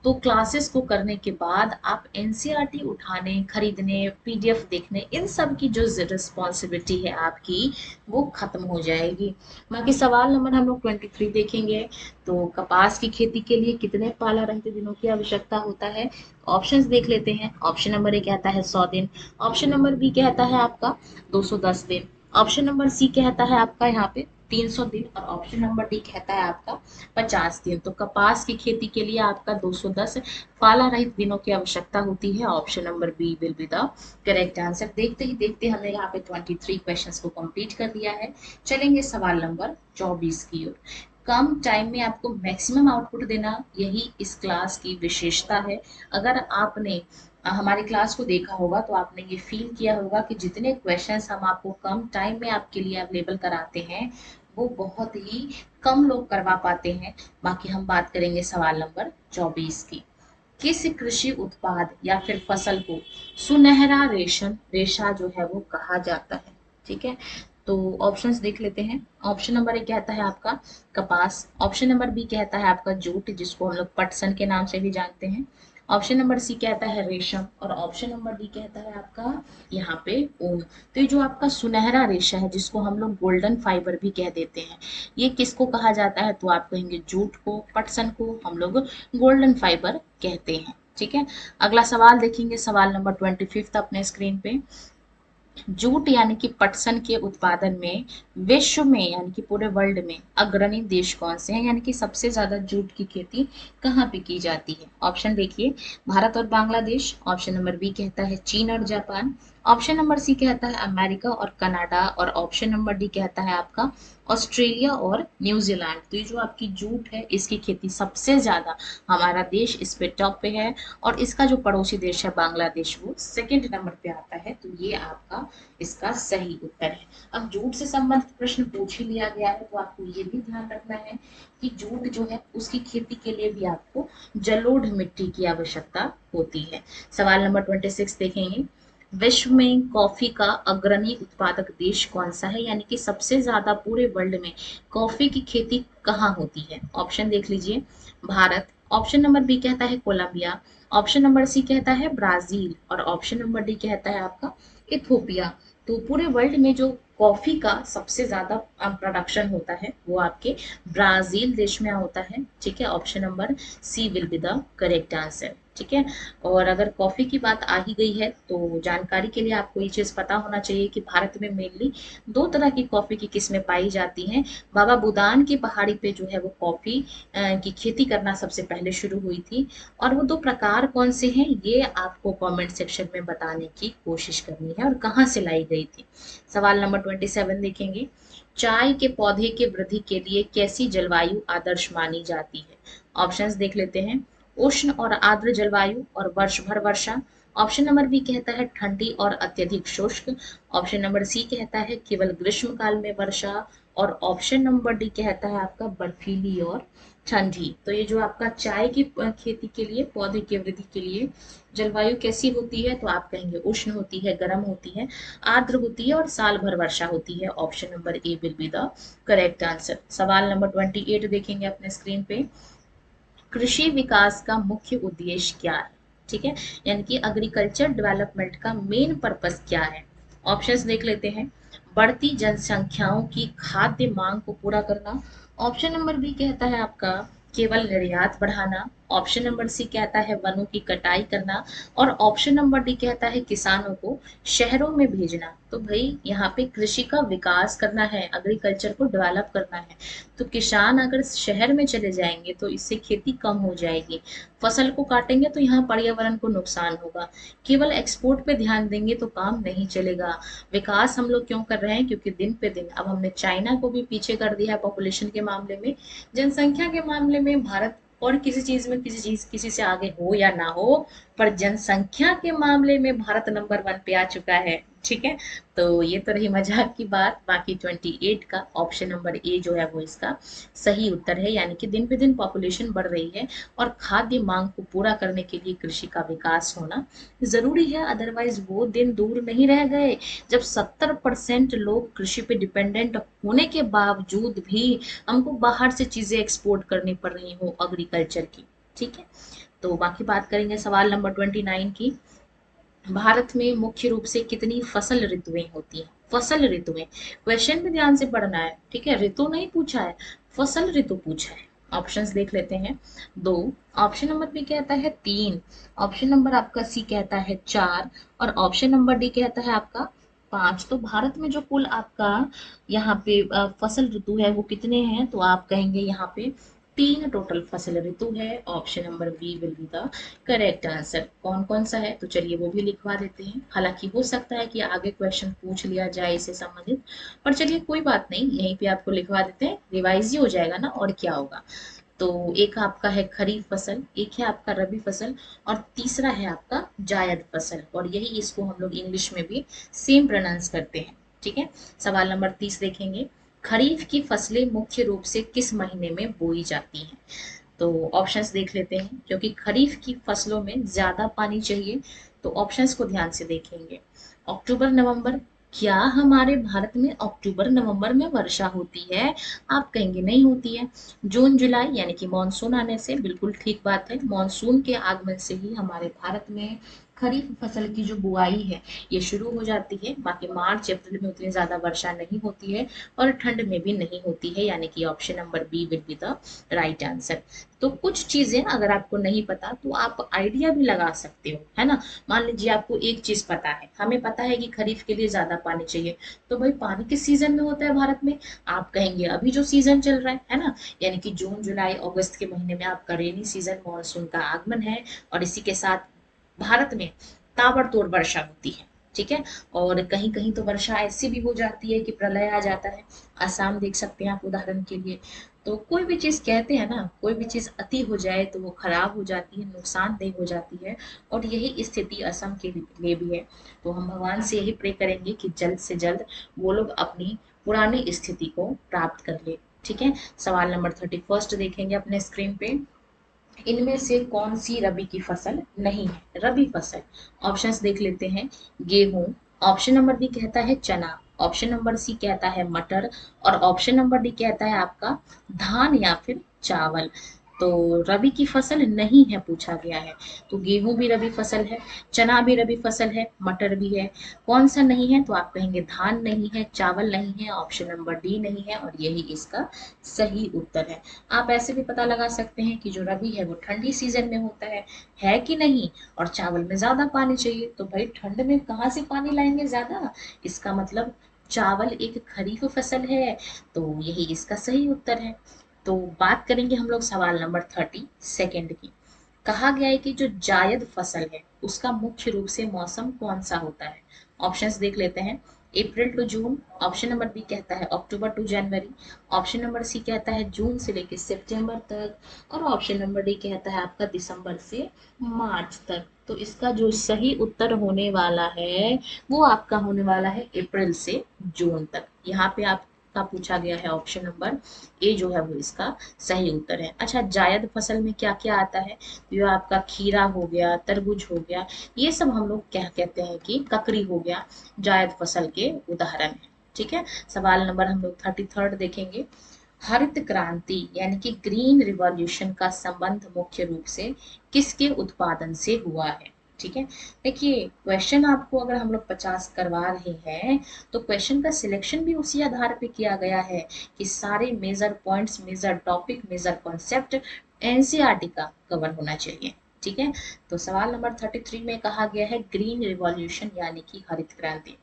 तो क्लासेस को करने के बाद आप एनसीईआरटी उठाने, खरीदने, पीडीएफ देखने, इन सब की जो रिस्पॉन्सिबिलिटी है आपकी वो खत्म हो जाएगी। बाकी सवाल नंबर हम लोग 23 देखेंगे। तो कपास की खेती के लिए कितने पाला रहित दिनों की आवश्यकता होता है? ऑप्शंस देख लेते हैं। ऑप्शन नंबर ए कहता है 100 दिन, ऑप्शन नंबर बी कहता है आपका 210 दिन, ऑप्शन नंबर सी कहता है आपका यहाँ पे 300 दिन और ऑप्शन नंबर डी कहता है आपका 50 दिन। तो कपास की खेती के लिए आपका 210 पाला रहित दिनों की आवश्यकता होती है। Option number B will be the correct answer. देखते ही देखते हमने यहाँ पे 23 क्वेश्चंस को कंप्लीट कर लिया है। चलेंगे सवाल नंबर 24 की ओर। कम टाइम में आपको मैक्सिमम आउटपुट देना, यही इस क्लास की विशेषता है। अगर आपने हमारी क्लास को देखा होगा तो आपने ये फील किया होगा कि जितने क्वेश्चंस हम आपको कम टाइम में आपके लिए अवेलेबल कराते हैं वो बहुत ही कम लोग करवा पाते हैं। बाकी हम बात करेंगे सवाल नंबर 24 की। किस कृषि उत्पाद या फिर फसल को सुनहरा रेशा जो है वो कहा जाता है? ठीक है, तो ऑप्शंस देख लेते हैं। ऑप्शन नंबर ए कहता है आपका कपास, ऑप्शन नंबर बी कहता है आपका जूट जिसको हम लोग पटसन के नाम से भी जानते हैं, ऑप्शन नंबर सी कहता है रेशम और ऑप्शन नंबर डी कहता है आपका यहाँ पे ऊन। तो ये जो आपका सुनहरा रेशा है जिसको हम लोग गोल्डन फाइबर भी कह देते हैं, ये किसको कहा जाता है? तो आप कहेंगे जूट को, पटसन को हम लोग गोल्डन फाइबर कहते हैं। ठीक है, अगला सवाल देखेंगे। सवाल नंबर 25 अपने स्क्रीन पे। जूट यानी कि पटसन के उत्पादन में विश्व में यानी कि पूरे वर्ल्ड में अग्रणी देश कौन से हैं, यानी कि सबसे ज्यादा जूट की खेती कहाँ पे की जाती है? ऑप्शन देखिए। भारत और बांग्लादेश, ऑप्शन नंबर बी कहता है चीन और जापान, ऑप्शन नंबर सी कहता है अमेरिका और कनाडा और ऑप्शन नंबर डी कहता है आपका ऑस्ट्रेलिया और न्यूजीलैंड। तो ये जो आपकी जूट है इसकी खेती सबसे ज्यादा हमारा देश इस पे टॉप पे है और इसका जो पड़ोसी देश है बांग्लादेश वो सेकंड नंबर पे आता है। तो ये आपका इसका सही उत्तर है। अब जूट से संबंधित प्रश्न पूछ ही लिया गया है तो आपको ये भी ध्यान रखना है कि जूट जो है उसकी खेती के लिए भी आपको जलोढ़ मिट्टी की आवश्यकता होती है। सवाल नंबर 26 देखेंगे। विश्व में कॉफी का अग्रणी उत्पादक देश कौन सा है, यानी कि सबसे ज्यादा पूरे वर्ल्ड में कॉफी की खेती कहाँ होती है? ऑप्शन देख लीजिए। भारत, ऑप्शन नंबर बी कहता है कोलंबिया, ऑप्शन नंबर सी कहता है ब्राजील और ऑप्शन नंबर डी कहता है आपका इथोपिया। तो पूरे वर्ल्ड में जो कॉफी का सबसे ज्यादा प्रोडक्शन होता है वो आपके ब्राजील देश में होता है। ठीक है, option number C will be the correct answer. ठीक है, और अगर कॉफी की बात आ ही गई है तो जानकारी के लिए आपको ये चीज पता होना चाहिए कि भारत में मेनली दो तरह की कॉफी की किस्में पाई जाती हैं। बाबा बुदान की पहाड़ी पे जो है वो कॉफी की खेती करना सबसे पहले शुरू हुई थी और वो दो प्रकार कौन से हैं ये आपको कमेंट सेक्शन में बताने की कोशिश करनी है और कहाँ से लाई गई थी। सवाल नंबर 27 देखेंगे। चाय के पौधे के वृद्धि के लिए कैसी जलवायु आदर्श मानी जाती है? ऑप्शंस देख लेते हैं। उष्ण और आर्द्र जलवायु और वर्ष भर वर्षा। ऑप्शन नंबर बी कहता है ठंडी और अत्यधिक शुष्क। ऑप्शन नंबर सी कहता है केवल ग्रीष्म काल में वर्षा। और ऑप्शन नंबर डी कहता है आपका बर्फीली और ठंडी। तो ये जो आपका चाय की खेती के लिए, पौधे की वृद्धि के लिए जलवायु कैसी होती है, तो आप कहेंगे उष्ण होती है, गर्म होती है, आर्द्र होती है और साल भर वर्षा होती है। Option number A will be the correct answer. सवाल नंबर 28 देखेंगे अपने स्क्रीन पे। कृषि विकास का मुख्य उद्देश्य क्या है? ठीक है, यानी कि एग्रीकल्चर डेवलपमेंट का मेन पर्पस क्या है? ऑप्शंस देख लेते हैं। बढ़ती जनसंख्याओं की खाद्य मांग को पूरा करना। ऑप्शन नंबर बी कहता है आपका केवल निर्यात बढ़ाना। ऑप्शन नंबर सी कहता है वनों की कटाई करना। और ऑप्शन नंबर डी कहता है किसानों को शहरों में भेजना। तो भाई यहाँ पे कृषि का विकास करना है, एग्रीकल्चर को डेवलप करना है। तो किसान अगर शहर में चले जाएंगे तो इससे खेती कम हो जाएगी, फसल को काटेंगे तो यहाँ पर्यावरण को नुकसान होगा। केवल एक्सपोर्ट पे ध्यान देंगे तो काम नहीं चलेगा। विकास हम लोग क्यों कर रहे हैं? क्योंकि दिन पे दिन अब हमने चाइना को भी पीछे कर दिया है पॉपुलेशन के मामले में, जनसंख्या के मामले में भारत और किसी चीज में किसी से आगे हो या ना हो, पर जनसंख्या के मामले में भारत नंबर 1 पे आ चुका है। ठीक है, तो ये तो रही मजाक की बात। बाकी 28 का ऑप्शन नंबर ए जो है वो इसका सही उत्तर है, यानी कि दिन पे दिन पॉपुलेशन बढ़ रही है और खाद्य मांग को पूरा करने के लिए कृषि का विकास होना जरूरी है। अदरवाइज वो दिन दूर नहीं रह गए जब 70% लोग कृषि पे डिपेंडेंट होने के बावजूद भी हमको बाहर से चीजें एक्सपोर्ट करनी पड़ रही हो एग्रीकल्चर की। ठीक है, तो बाकी बात करेंगे सवाल नंबर 29 की। भारत में मुख्य रूप से कितनी फसल ऋतुएं होती हैं? फसल ऋतुएं, क्वेश्चन भी ध्यान से पढ़ना है। ठीक है, ऋतु नहीं पूछा है, फसल ऋतु पूछा है। ऑप्शंस देख लेते हैं। दो, ऑप्शन नंबर बी कहता है तीन, ऑप्शन नंबर आपका सी कहता है चार और ऑप्शन नंबर डी कहता है आपका पांच। तो भारत में जो कुल आपका यहाँ पे फसल ऋतु है वो कितने हैं? तो आप कहेंगे यहाँ पे तीन टोटल फसल ऋतु है। Option number B will be the correct answer. कौन कौन सा है तो चलिए वो भी लिखवा देते हैं। हालांकि हो सकता है कि आगे क्वेश्चन पूछ लिया जाए इससे संबंधित, पर चलिए कोई बात नहीं, यहीं पे आपको लिखवा देते हैं, रिवाइज ही हो जाएगा ना, और क्या होगा। तो एक आपका है खरीफ फसल, एक है आपका रबी फसल और तीसरा है आपका जायद फसल। और यही इसको हम लोग इंग्लिश में भी सेम प्रोनाउंस करते हैं। ठीक है, सवाल नंबर 30 देखेंगे। खरीफ की फसलें मुख्य रूप से किस महीने में बोई जाती हैं? तो ऑप्शंस देख लेते हैं, क्योंकि खरीफ की फसलों में ज्यादा पानी चाहिए। तो ऑप्शंस को ध्यान से देखेंगे। अक्टूबर नवंबर, क्या हमारे भारत में अक्टूबर नवंबर में वर्षा होती है? आप कहेंगे नहीं होती है। जून जुलाई, यानी कि मानसून आने से, बिल्कुल ठीक बात है, मानसून के आगमन से ही हमारे भारत में खरीफ फसल की जो बुआई है ये शुरू हो जाती है। बाकी मार्च अप्रैल में उतनी ज्यादा वर्षा नहीं होती है और ठंड में भी नहीं होती है, यानी कि option number B will be the right answer. तो कुछ चीजें अगर आपको नहीं पता तो आप आइडिया भी लगा सकते हो, है ना। मान लीजिए आपको एक चीज पता है, हमें पता है कि खरीफ के लिए ज्यादा पानी चाहिए, तो भाई पानी किस सीजन में होता है भारत में? आप कहेंगे अभी जो सीजन चल रहा है ना, यानी कि जून जुलाई अगस्त के महीने में आपका रेनी सीजन, मानसून का आगमन है। और इसी के साथ भारत में ताबड़तोड़ वर्षा होती है। ठीक है, और कहीं कहीं तो वर्षा ऐसी भी हो जाती है कि प्रलय आ जाता है। असम देख सकते हैं आप उदाहरण के लिए। तो कोई भी चीज कहते हैं ना, कोई भी चीज अति हो जाए तो वो खराब हो जाती है, नुकसानदेह हो जाती है। और यही स्थिति असम के लिए भी है। तो हम भगवान से यही प्रे करेंगे कि जल्द से जल्द वो लोग अपनी पुरानी स्थिति को प्राप्त कर ले। ठीक है, सवाल नंबर 31 देखेंगे अपने स्क्रीन पे। इनमें से कौन सी रबी की फसल नहीं है? रबी फसल, ऑप्शंस देख लेते हैं। गेहूं, ऑप्शन नंबर बी कहता है चना, ऑप्शन नंबर सी कहता है मटर और ऑप्शन नंबर डी कहता है आपका धान या फिर चावल। तो रबी की फसल नहीं है पूछा गया है। तो गेहूं भी रबी फसल है, चना भी रबी फसल है, मटर भी है। कौन सा नहीं है? तो आप कहेंगे धान नहीं है, चावल नहीं है, ऑप्शन नंबर डी नहीं है, और यही इसका सही उत्तर है। आप ऐसे भी पता लगा सकते हैं कि जो रबी है वो ठंडी सीजन में होता है कि नहीं। और चावल में ज्यादा पानी चाहिए, तो भाई ठंड में कहाँ से पानी लाएंगे ज्यादा? इसका मतलब चावल एक खरीफ फसल है। तो यही इसका सही उत्तर है। तो बात करेंगे हम लोग सवाल नंबर 32 की। कहा गया है कि जो जायद फसल है उसका मुख्य रूप से मौसम कौन सा होता है? ऑप्शंस देख लेते हैं। April to June, option number B कहता है October to January, option number C कहता है जून से लेकर सितंबर तक, और ऑप्शन नंबर डी कहता है आपका दिसंबर से मार्च तक। तो इसका जो सही उत्तर होने वाला है वो आपका होने वाला है अप्रैल से जून तक। यहाँ पे आपका पूछा गया है ऑप्शन नंबर ए जो है वो इसका सही उत्तर है। अच्छा, जायद फसल में क्या क्या आता है? जो आपका खीरा हो गया, तरबूज हो गया, ये सब हम लोग क्या कहते हैं कि ककड़ी हो गया, जायद फसल के उदाहरण है। ठीक है, सवाल नंबर हम लोग 33 देखेंगे। हरित क्रांति यानी कि ग्रीन रिवॉल्यूशन का संबंध मुख्य रूप से किसके उत्पादन से हुआ है? ठीक है, देखिए क्वेश्चन आपको अगर हम लोग 50 करवा रहे हैं तो क्वेश्चन का सिलेक्शन भी उसी आधार पे किया गया है कि सारे major points, major topic, major concept NCERT का कवर होना चाहिए। ठीक है, तो सवाल नंबर 33 में कहा गया है ग्रीन रिवॉल्यूशन यानी कि हरित क्रांति।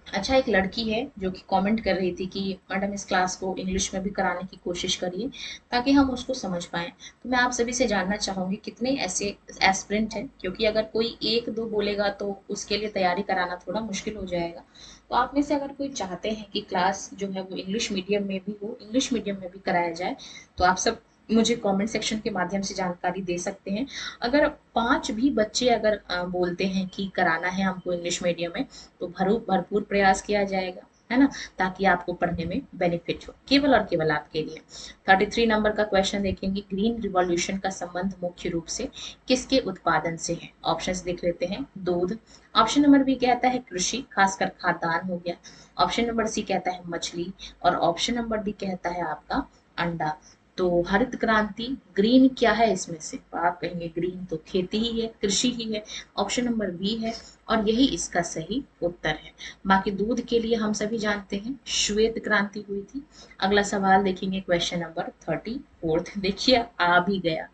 अच्छा, एक लड़की है जो कि कमेंट कर रही थी कि मैडम इस क्लास को इंग्लिश में भी कराने की कोशिश करिए ताकि हम उसको समझ पाएँ। तो मैं आप सभी से जानना चाहूँगी कितने ऐसे एस्पिरेंट हैं, क्योंकि अगर कोई 1-2 बोलेगा तो उसके लिए तैयारी कराना थोड़ा मुश्किल हो जाएगा। तो आप में से अगर कोई चाहते हैं कि क्लास जो है वो इंग्लिश मीडियम में भी हो, इंग्लिश मीडियम में भी कराया जाए, तो आप सब मुझे कमेंट सेक्शन के माध्यम से जानकारी दे सकते हैं। अगर 5 भी बच्चे अगर बोलते हैं कि कराना है हमको इंग्लिश मीडियम में, तो भरपूर प्रयास किया जाएगा, है ना, ताकि आपको पढ़ने में बेनिफिट हो, केवल और केवल आपके लिए। 33 नंबर का क्वेश्चन देखेंगे, ग्रीन रिवॉल्यूशन का संबंध मुख्य रूप से किसके उत्पादन से है? ऑप्शंस देख लेते हैं। दूध, ऑप्शन नंबर बी कहता है कृषि, खासकर खाद्यान्न हो गया, ऑप्शन नंबर सी कहता है मछली, और ऑप्शन नंबर डी कहता है आपका अंडा। तो हरित क्रांति ग्रीन क्या है इसमें से? तो आप कहेंगे ग्रीन तो खेती ही है, कृषि ही है, ऑप्शन नंबर बी है, और यही इसका सही उत्तर है। बाकी दूध के लिए हम सभी जानते हैं श्वेत क्रांति हुई थी। अगला सवाल देखेंगे, क्वेश्चन नंबर 34। देखिए आ भी गया,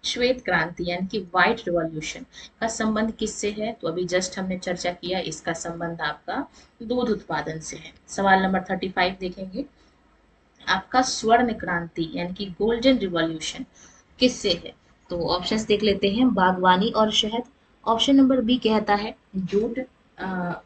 श्वेत क्रांति यानी कि व्हाइट रिवॉल्यूशन का संबंध किससे है? तो अभी जस्ट हमने चर्चा किया, इसका संबंध आपका दूध उत्पादन से है। सवाल नंबर 35 देखेंगे, आपका स्वर्ण क्रांति यानी कि गोल्डन रिवॉल्यूशन किससे है? तो ऑप्शंस देख लेते हैं, बागवानी और शहद, ऑप्शन नंबर बी कहता है जूट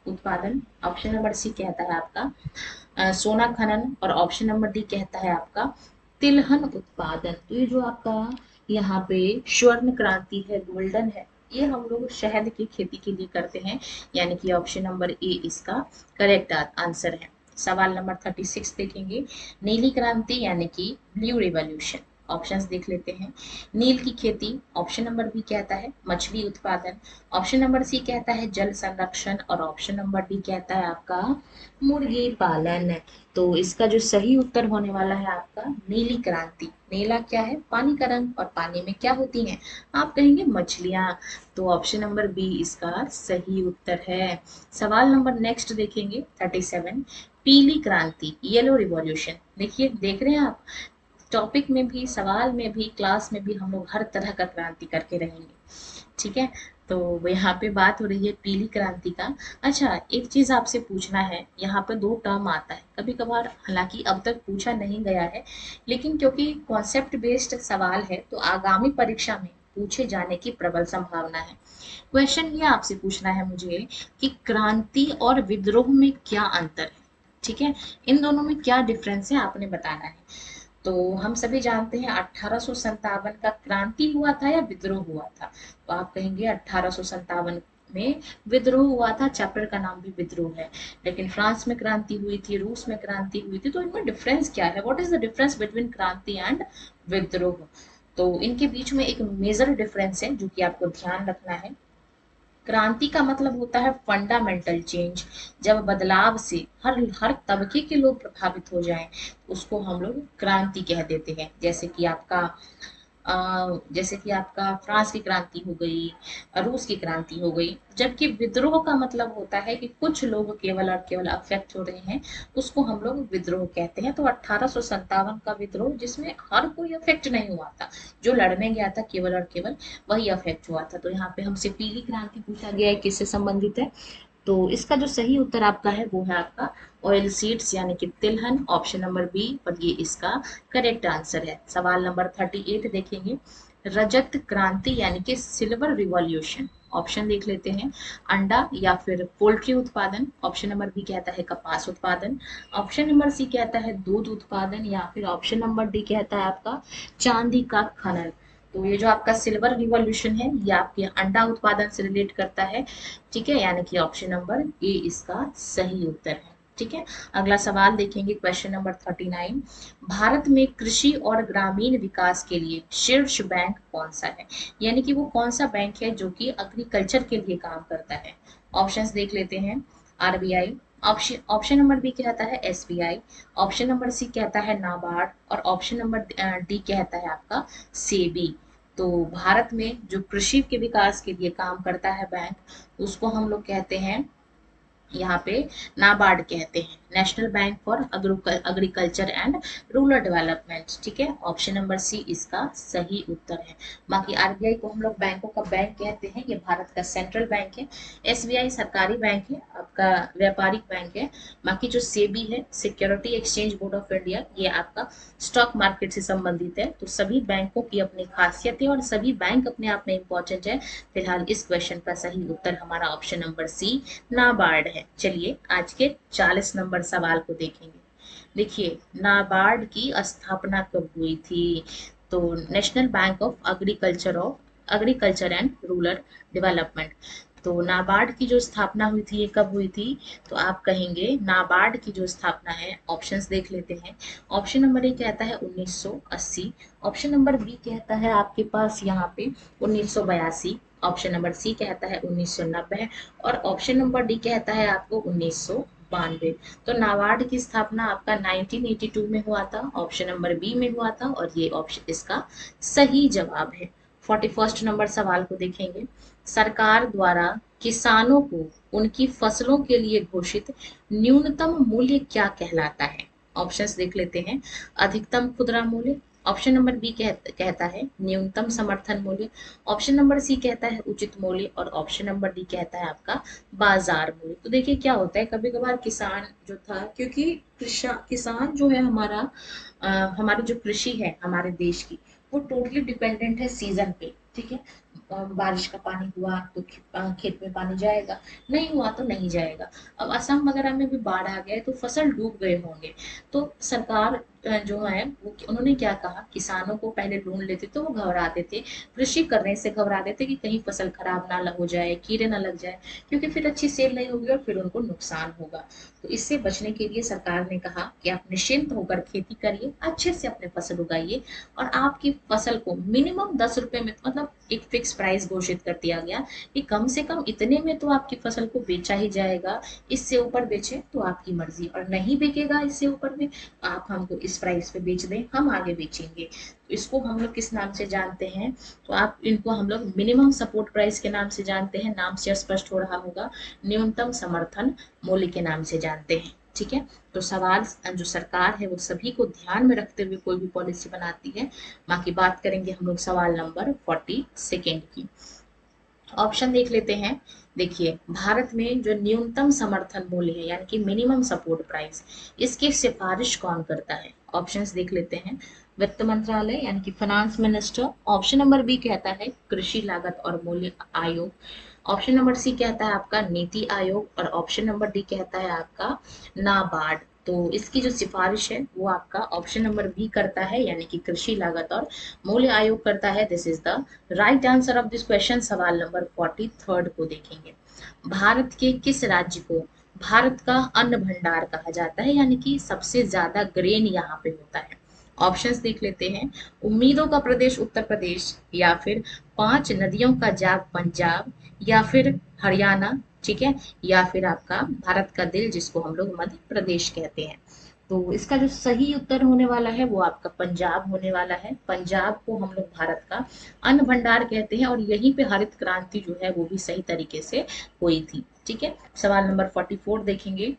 उत्पादन, ऑप्शन नंबर सी कहता है आपका सोना खनन, और ऑप्शन नंबर डी कहता है आपका तिलहन उत्पादन। तो ये जो आपका यहाँ पे स्वर्ण क्रांति है, गोल्डन है, ये हम लोग शहद की खेती के लिए करते हैं, यानी कि ऑप्शन नंबर ए इसका करेक्ट आंसर है। सवाल नंबर 36 देखेंगे, नीली क्रांति यानी कि ब्लू रिवॉल्यूशन, ऑप्शंस देख लेते हैं। नील की खेती, ऑप्शन नंबर बी कहता है मछली उत्पादन, ऑप्शन नंबर सी कहता है जल संरक्षण, और ऑप्शन नंबर डी कहता है आपका मुर्गी पालन। तो इसका जो सही उत्तर होने वाला है आपका नीली क्रांति। नीला क्या है? पानी का रंग, और पानी में क्या होती हैं? आप कहेंगे मछलियां। तो ऑप्शन नंबर बी इसका सही उत्तर है। सवाल नंबर नेक्स्ट देखेंगे 37, पीली क्रांति येलो रिवॉल्यूशन। देखिए, देख रहे हैं आप, टॉपिक में भी, सवाल में भी, क्लास में भी हम लोग हर तरह का क्रांति करके रहेंगे। ठीक है, तो यहाँ पे बात हो रही है पीली क्रांति का। अच्छा, एक चीज आपसे पूछना है, यहाँ पे 2 टर्म आता है कभी कभार, हालांकि अब तक पूछा नहीं गया है, लेकिन क्योंकि कॉन्सेप्ट बेस्ड सवाल है तो आगामी परीक्षा में पूछे जाने की प्रबल संभावना है। क्वेश्चन ये आपसे पूछना है मुझे कि क्रांति और विद्रोह में क्या अंतर है? ठीक है, इन दोनों में क्या डिफरेंस है आपने बताना है। तो हम सभी जानते हैं 1857 का क्रांति हुआ था या विद्रोह हुआ था? तो आप कहेंगे 1857 में विद्रोह हुआ था, चैप्टर का नाम भी विद्रोह है। लेकिन फ्रांस में क्रांति हुई थी, रूस में क्रांति हुई थी, तो इनमें डिफरेंस क्या है? What is the difference between क्रांति एंड विद्रोह? तो इनके बीच में एक मेजर डिफरेंस है जो कि आपको ध्यान रखना है। क्रांति का मतलब होता है फंडामेंटल चेंज, जब बदलाव से हर हर तबके के लोग प्रभावित हो जाएं, उसको हम लोग क्रांति कह देते हैं। जैसे कि आपका फ्रांस की क्रांति हो गई, रूस की क्रांति हो गई। जबकि विद्रोह का मतलब होता है कि कुछ लोग केवल और केवल अफेक्ट हो रहे हैं, उसको हम लोग विद्रोह कहते हैं। तो 1857 का विद्रोह जिसमें हर कोई अफेक्ट नहीं हुआ था, जो लड़ने गया था केवल और केवल वही अफेक्ट हुआ था। तो यहाँ पे हमसे पीली क्रांति पूछा गया है, किससे संबंधित है? तो इसका जो सही उत्तर आपका है वो है आपका ऑयल सीड्स यानी कि तिलहन, ऑप्शन नंबर बी, पर ये इसका करेक्ट आंसर है। सवाल नंबर 38 देखेंगे, रजत क्रांति यानी कि सिल्वर रिवॉल्यूशन, ऑप्शन देख लेते हैं, अंडा या फिर पोल्ट्री उत्पादन। ऑप्शन नंबर बी कहता है कपास उत्पादन। ऑप्शन नंबर सी कहता है दूध उत्पादन, या फिर ऑप्शन नंबर डी कहता है आपका चांदी का खनन। तो ये जो आपका सिल्वर रिवॉल्यूशन है ये आपके अंडा उत्पादन से रिलेट करता है, ठीक है, यानी कि ऑप्शन नंबर ए इसका सही उत्तर है। ठीक है, अगला सवाल देखेंगे, क्वेश्चन नंबर 39। भारत में कृषि और ग्रामीण विकास के लिए शीर्ष बैंक कौन सा है, यानी कि वो कौन सा बैंक है जो कि एग्रीकल्चर के लिए काम करता है। ऑप्शंस देख लेते हैं, RBI, option option number B कहता है एसबीआई, ऑप्शन नंबर सी कहता है नाबार्ड, और ऑप्शन नंबर डी कहता है आपका सेबी। तो भारत में जो कृषि के विकास के लिए काम करता है बैंक, उसको हम लोग कहते हैं यहाँ पे नाबार्ड कहते हैं, national bank for agriculture and rural development. ठीक है, ऑप्शन नंबर सी इसका सही उत्तर है। बाकी आरबीआई को हम लोग बैंकों का बैंक कहते हैं, ये भारत का सेंट्रल बैंक है। एसबीआई सरकारी बैंक है, आपका व्यापारिक बैंक है। बाकी जो सेबी है, security exchange board of India, ये आपका स्टॉक मार्केट से संबंधित है। तो सभी बैंकों की अपनी खासियत है और सभी बैंक अपने आप में इंपॉर्टेंट है। फिलहाल इस क्वेश्चन का सही उत्तर हमारा ऑप्शन नंबर सी नाबार्ड है। चलिए आज के 40 नंबर सवाल को देखेंगे। देखिए, नाबार्ड की स्थापना कब हुई थी? तो national bank of agriculture and rural development. तो नाबार्ड की जो स्थापना हुई थी ये कब हुई थी? तो आप कहेंगे नाबार्ड की जो स्थापना है, ऑप्शंस देख लेते हैं। ऑप्शन नंबर ए कहता है 1980, ऑप्शन नंबर बी कहता है आपके पास यहाँ पे 1982, ऑप्शन नंबर सी कहता है 1990, और ऑप्शन नंबर डी कहता है आपको 1992। तो नाबार्ड की स्थापना आपका 1982 में हुआ था, ऑप्शन नंबर बी में हुआ था, और ये ऑप्शन इसका सही जवाब है। 41 नंबर सवाल को देखेंगे। सरकार द्वारा किसानों को उनकी फसलों के लिए घोषित न्यूनतम मूल्य क्या कहलाता है? ऑप्शंस देख लेते हैं, अधिकतम खुदरा मूल्य, ऑप्शन नंबर बी कहता है न्यूनतम समर्थन मूल्य, ऑप्शन नंबर सी कहता है उचित मूल्य, और ऑप्शन नंबर डी कहता है आपका बाजार मूल्य। तो देखिए क्या होता है, कभी कभार किसान जो था, क्योंकि किसान जो है हमारा हमारी जो कृषि है हमारे देश की, वो टोटली डिपेंडेंट है सीजन पे। ठीक है, बारिश का पानी हुआ तो खेत में पानी जाएगा, नहीं हुआ तो नहीं जाएगा। अब असम वगैरह में भी बाढ़ आ गया है तो फसल डूब गए होंगे। तो सरकार जो है वो उन्होंने क्या कहा, किसानों को पहले लोन लेते तो वो घबराते थे, कृषि करने से घबराते थे कि कहीं फसल खराब ना हो जाए, कीड़े ना लग जाए, क्योंकि फिर अच्छी सेल नहीं होगी और फिर उनको नुकसान होगा। तो इससे बचने के लिए सरकार ने कहा कि आप निश्चिंत होकर खेती करिए, अच्छे से अपने फसल उगाइए, और आपकी फसल को मिनिमम 10 रुपए में, मतलब एक फिक्स प्राइस घोषित कर दिया गया कि कम से कम इतने में तो आपकी फसल को बेचा ही जाएगा, इससे ऊपर बेचे तो आपकी मर्जी, और नहीं बिकेगा इससे ऊपर में आप हमको इस प्राइस पे बेच दें, हम आगे बेचेंगे। तो इसको हम लोग किस नाम से जानते हैं? तो आप इनको हम लोग मिनिमम सपोर्ट प्राइस के नाम से जानते हैं, नाम से स्पष्ट हो रहा होगा, न्यूनतम समर्थन मूल्य के नाम से जानते हैं। ठीक है, तो सवाल जो सरकार है वो सभी को ध्यान में रखते हुए कोई भी पॉलिसी बनाती है। बाकी बात करेंगे हम लोग सवाल नंबर 42 की। ऑप्शन देख लेते हैं। देखिए, भारत में जो न्यूनतम समर्थन मूल्य है यानी कि मिनिमम सपोर्ट प्राइस, इसकी सिफारिश कौन करता है? ऑप्शंस देख लेते हैं। वित्त मंत्रालय यानी कि finance minister, option number B कहता है कृषि लागत और मूल्य आयोग, ऑप्शन नंबर सी कहता है आपका नीति आयोग, और ऑप्शन नंबर डी कहता है आपका नाबार्ड। तो इसकी जो सिफारिश है वो आपका ऑप्शन नंबर बी करता है, यानी कि कृषि लागत और मूल्य आयोग करता है। This is the right answer of this question. सवाल नंबर 43 को देखेंगे। भारत के किस राज्य को भारत का अन्न भंडार कहा जाता है, यानी कि सबसे ज्यादा ग्रेन यहाँ पे होता है? ऑप्शंस देख लेते हैं। उम्मीदों का प्रदेश उत्तर प्रदेश, या फिर 5 नदियों का जाग पंजाब, या फिर हरियाणा, ठीक है, या फिर आपका भारत का दिल जिसको हम लोग मध्य प्रदेश कहते हैं। तो इसका जो सही उत्तर होने वाला है वो आपका पंजाब होने वाला है। पंजाब को हम लोग भारत का अन्न भंडार कहते हैं, और यहीं पे हरित क्रांति जो है वो भी सही तरीके से हुई थी। ठीक है, सवाल नंबर 44 देखेंगे।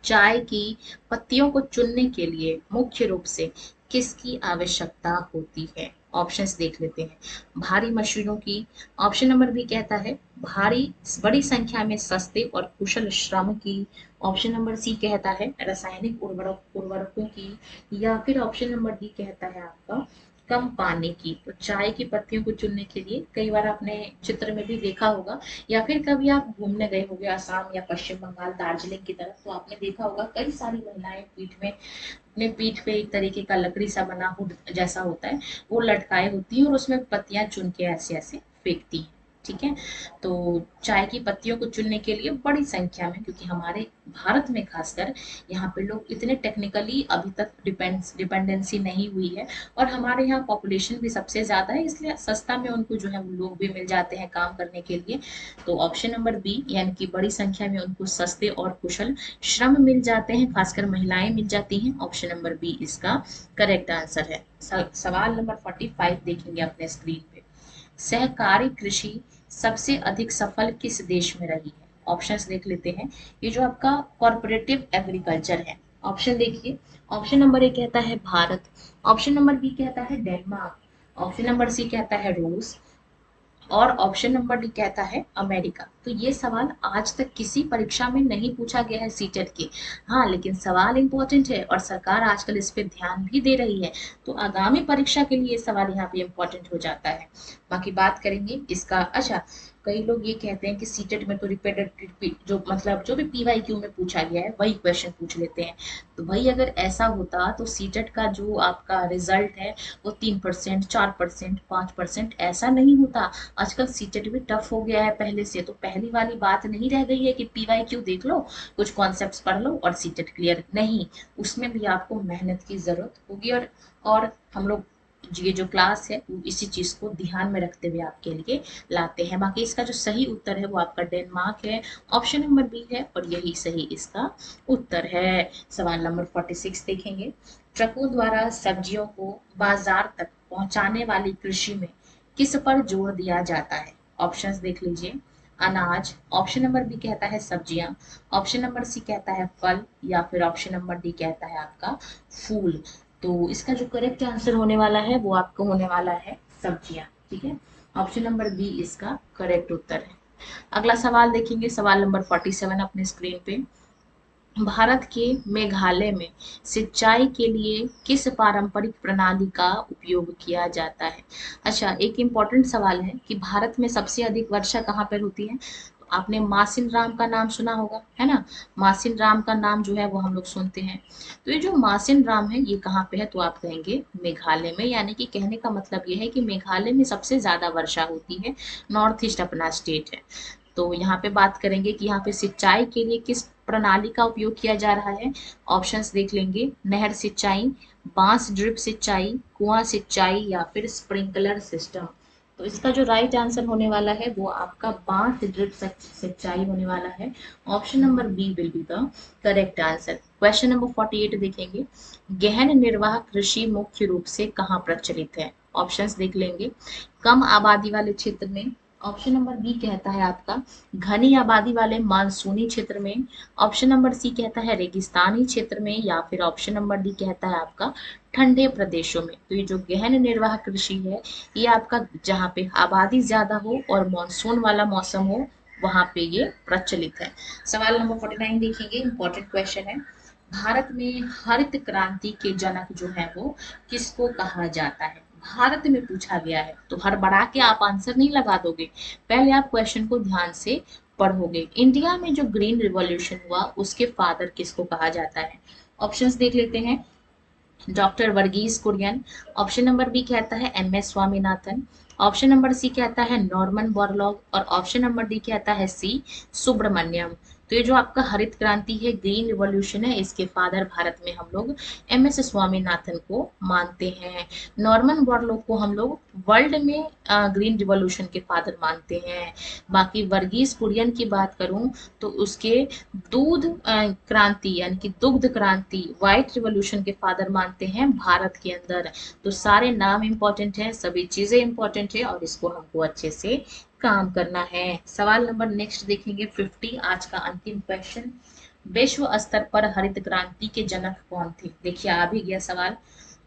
चाय की पत्तियों को चुनने के लिए मुख्य रूप से किसकी आवश्यकता होती है? ऑप्शंस देख लेते हैं। भारी मशीनों की, ऑप्शन नंबर बी कहता है भारी बड़ी संख्या में सस्ते और कुशल श्रम की, ऑप्शन नंबर सी कहता है रासायनिक उर्वरकों की, या फिर ऑप्शन नंबर डी कहता है आपका कम पानी की। तो चाय की पत्तियों को चुनने के लिए कई बार आपने चित्र में भी देखा होगा, या फिर कभी आप घूमने गए होंगे असम या पश्चिम बंगाल, दार्जिलिंग की तरफ, तो आपने देखा होगा कई सारी महिलाएं पीठ में, अपने पीठ पे एक तरीके का लकड़ी सा बना हुड जैसा होता है, वो लटकाए होती है और उसमें पत्तियां चुन के ऐसे ऐसे फेंकती हैं। ठीक है, तो चाय की पत्तियों को चुनने के लिए बड़ी संख्या में, क्योंकि हमारे भारत में खासकर यहाँ पे लोग इतने टेक्निकली अभी तक डिपेंडेंसी नहीं हुई है, और हमारे यहाँ पॉपुलेशन भी सबसे ज्यादा है, इसलिए सस्ता में उनको जो है वो लोग भी मिल जाते हैं काम करने के लिए। तो ऑप्शन नंबर बी, यानी कि बड़ी संख्या में उनको सस्ते और कुशल श्रम मिल जाते हैं, खासकर महिलाएं मिल जाती हैं। ऑप्शन नंबर बी इसका करेक्ट आंसर है। सवाल नंबर 45 देखेंगे अपने स्क्रीन पे। सहकारी कृषि सबसे अधिक सफल किस देश में रही है? ऑप्शंस देख लेते हैं। ये जो आपका कॉर्पोरेटिव एग्रीकल्चर है, ऑप्शन देखिए। ऑप्शन नंबर ए कहता है भारत, ऑप्शन नंबर बी कहता है डेनमार्क, ऑप्शन नंबर सी कहता है रूस, और ऑप्शन नंबर डी कहता है अमेरिका। तो ये सवाल आज तक किसी परीक्षा में नहीं पूछा गया है सीटेट के। हाँ, लेकिन सवाल इंपॉर्टेंट है और सरकार आजकल इस पे ध्यान भी दे रही है, तो आगामी परीक्षा के लिए ये सवाल यहाँ पे इंपॉर्टेंट हो जाता है। बाकी बात करेंगे इसका। अच्छा, कई लोग ये कहते हैं कि सीटेट में तो रिपीटेड जो मतलब जो भी पीवाईक्यू में पूछा गया है वही क्वेश्चन पूछ लेते हैं। तो भाई अगर ऐसा होता तो सीटेट का जो आपका रिजल्ट है वो 3%, 4%, 5% ऐसा नहीं होता। आजकल सीटेट भी टफ हो गया है पहले से, तो पहली वाली बात नहीं रह गई है कि पीवाईक्यू देख लो, कुछ कॉन्सेप्ट्स पढ़ लो और सीटेट क्लियर नहीं, उसमें भी आपको मेहनत की जरूरत होगी। और हम लोग ये जो क्लास है वो इसी चीज को ध्यान में रखते हुए आपके लिए लाते हैं। बाकी इसका जो सही उत्तर है वो आपका डेनमार्क है, ऑप्शन नंबर बी है, और यही सही इसका उत्तर है। सवाल नंबर 46 देखेंगे। ट्रकों द्वारा सब्जियों को बाजार तक पहुंचाने वाली कृषि में किस पर जोर दिया जाता है? ऑप्शंस देख लीजिए। अनाज, ऑप्शन नंबर बी कहता है सब्जियां, ऑप्शन नंबर सी कहता है फल, या फिर ऑप्शन नंबर डी कहता है आपका फूल। तो इसका जो करेक्ट आंसर होने वाला है वो आपको होने वाला है सब्जियां। ठीक है, ऑप्शन नंबर बी इसका करेक्ट उत्तर है। अगला सवाल देखेंगे, सवाल नंबर 47 अपने स्क्रीन पे। भारत के मेघालय में सिंचाई के लिए किस पारंपरिक प्रणाली का उपयोग किया जाता है? अच्छा, एक इम्पॉर्टेंट सवाल है कि भारत में सबसे अधिक वर्षा कहाँ पर होती है? तो आपने मासिन राम का नाम सुना होगा, है ना? मासिन राम का नाम जो है वो हम लोग सुनते हैं। तो ये जो मासिन राम है ये कहाँ पे है? तो आप कहेंगे मेघालय में, यानी कि कहने का मतलब ये है कि मेघालय में सबसे ज्यादा वर्षा होती है, नॉर्थ ईस्ट अपना स्टेट है। तो यहाँ पे बात करेंगे कि यहाँ पे सिंचाई के लिए किस प्रणाली का उपयोग किया जा रहा है। ऑप्शंस देख लेंगे। नहर सिंचाई, बांस ड्रिप सिंचाई, कुआं सिंचाई, या फिर स्प्रिंकलर सिस्टम। तो इसका जो राइट आंसर होने वाला है वो आपका बांस ड्रिप सिंचाई होने वाला है। Option number B will be the correct answer. Question number 48 देखेंगे। गहन निर्वाह कृषि मुख्य रूप से कहाँ प्रचलित है? ऑप्शंस देख लेंगे। कम आबादी वाले क्षेत्र में, ऑप्शन नंबर बी कहता है आपका घनी आबादी वाले मानसूनी क्षेत्र में, ऑप्शन नंबर सी कहता है रेगिस्तानी क्षेत्र में, या फिर ऑप्शन नंबर डी कहता है आपका ठंडे प्रदेशों में। तो ये जो गहन निर्वाह कृषि है ये आपका जहाँ पे आबादी ज्यादा हो और मानसून वाला मौसम हो वहां पे ये प्रचलित है। सवाल नंबर 49 देखेंगे, इंपॉर्टेंट क्वेश्चन है। भारत में हरित क्रांति के जनक जो है वो किसको कहा जाता है? भारत में पूछा गया है, तो हड़बड़ा के आप आंसर नहीं लगा दोगे, पहले आप क्वेश्चन को ध्यान से पढ़ोगे। इंडिया में जो ग्रीन रिवॉल्यूशन हुआ उसके फादर किसको कहा जाता है? ऑप्शंस देख लेते हैं। Doctor Verghese Kurien, option number B कहता है M S Swaminathan, option number C कहता है नॉर्मन बोरलॉग, और ऑप्शन नंबर डी कहता है सी सुब्रमण्यम। तो ये जो आपका हरित क्रांति है, ग्रीन रिवॉल्यूशन है, इसके फादर भारत में हम लोग एम एस स्वामीनाथन को मानते हैं। नॉर्मन बोरलॉग को हम लोग वर्ल्ड में ग्रीन रिवॉल्यूशन के फादर मानते हैं। बाकी वर्गीस कुरियन की बात करूं तो उसके दूध क्रांति यानी कि दुग्ध क्रांति, व्हाइट रिवॉल्यूशन के फादर मानते हैं भारत के अंदर। तो सारे नाम इंपॉर्टेंट हैं, सभी चीजें इंपॉर्टेंट है, और इसको हमको अच्छे से काम करना है। सवाल नंबर नेक्स्ट देखेंगे 50, आज का अंतिम क्वेश्चन। विश्व स्तर पर हरित क्रांति के जनक कौन थे? देखिए आ भी गया सवाल।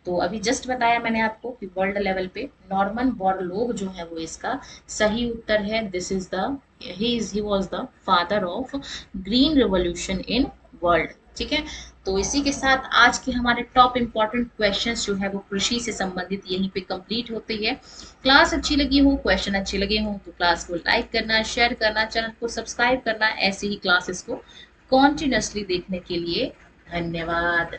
तो अभी जस्ट बताया मैंने आपको कि वर्ल्ड लेवल पे नॉर्मन बोरलॉग जो है वो इसका सही उत्तर है। This is the he was the father of green revolution in world. ठीक है। तो इसी के साथ आज के हमारे टॉप इम्पोर्टेंट क्वेश्चंस जो है वो कृषि से संबंधित यहीं पे कंप्लीट होते हैं। क्लास अच्छी लगी हो, क्वेश्चन अच्छे लगे हो तो क्लास को लाइक करना, शेयर करना, चैनल को सब्सक्राइब करना, ऐसे ही क्लासेस को कॉन्टिन्यूसली देखने के लिए। धन्यवाद।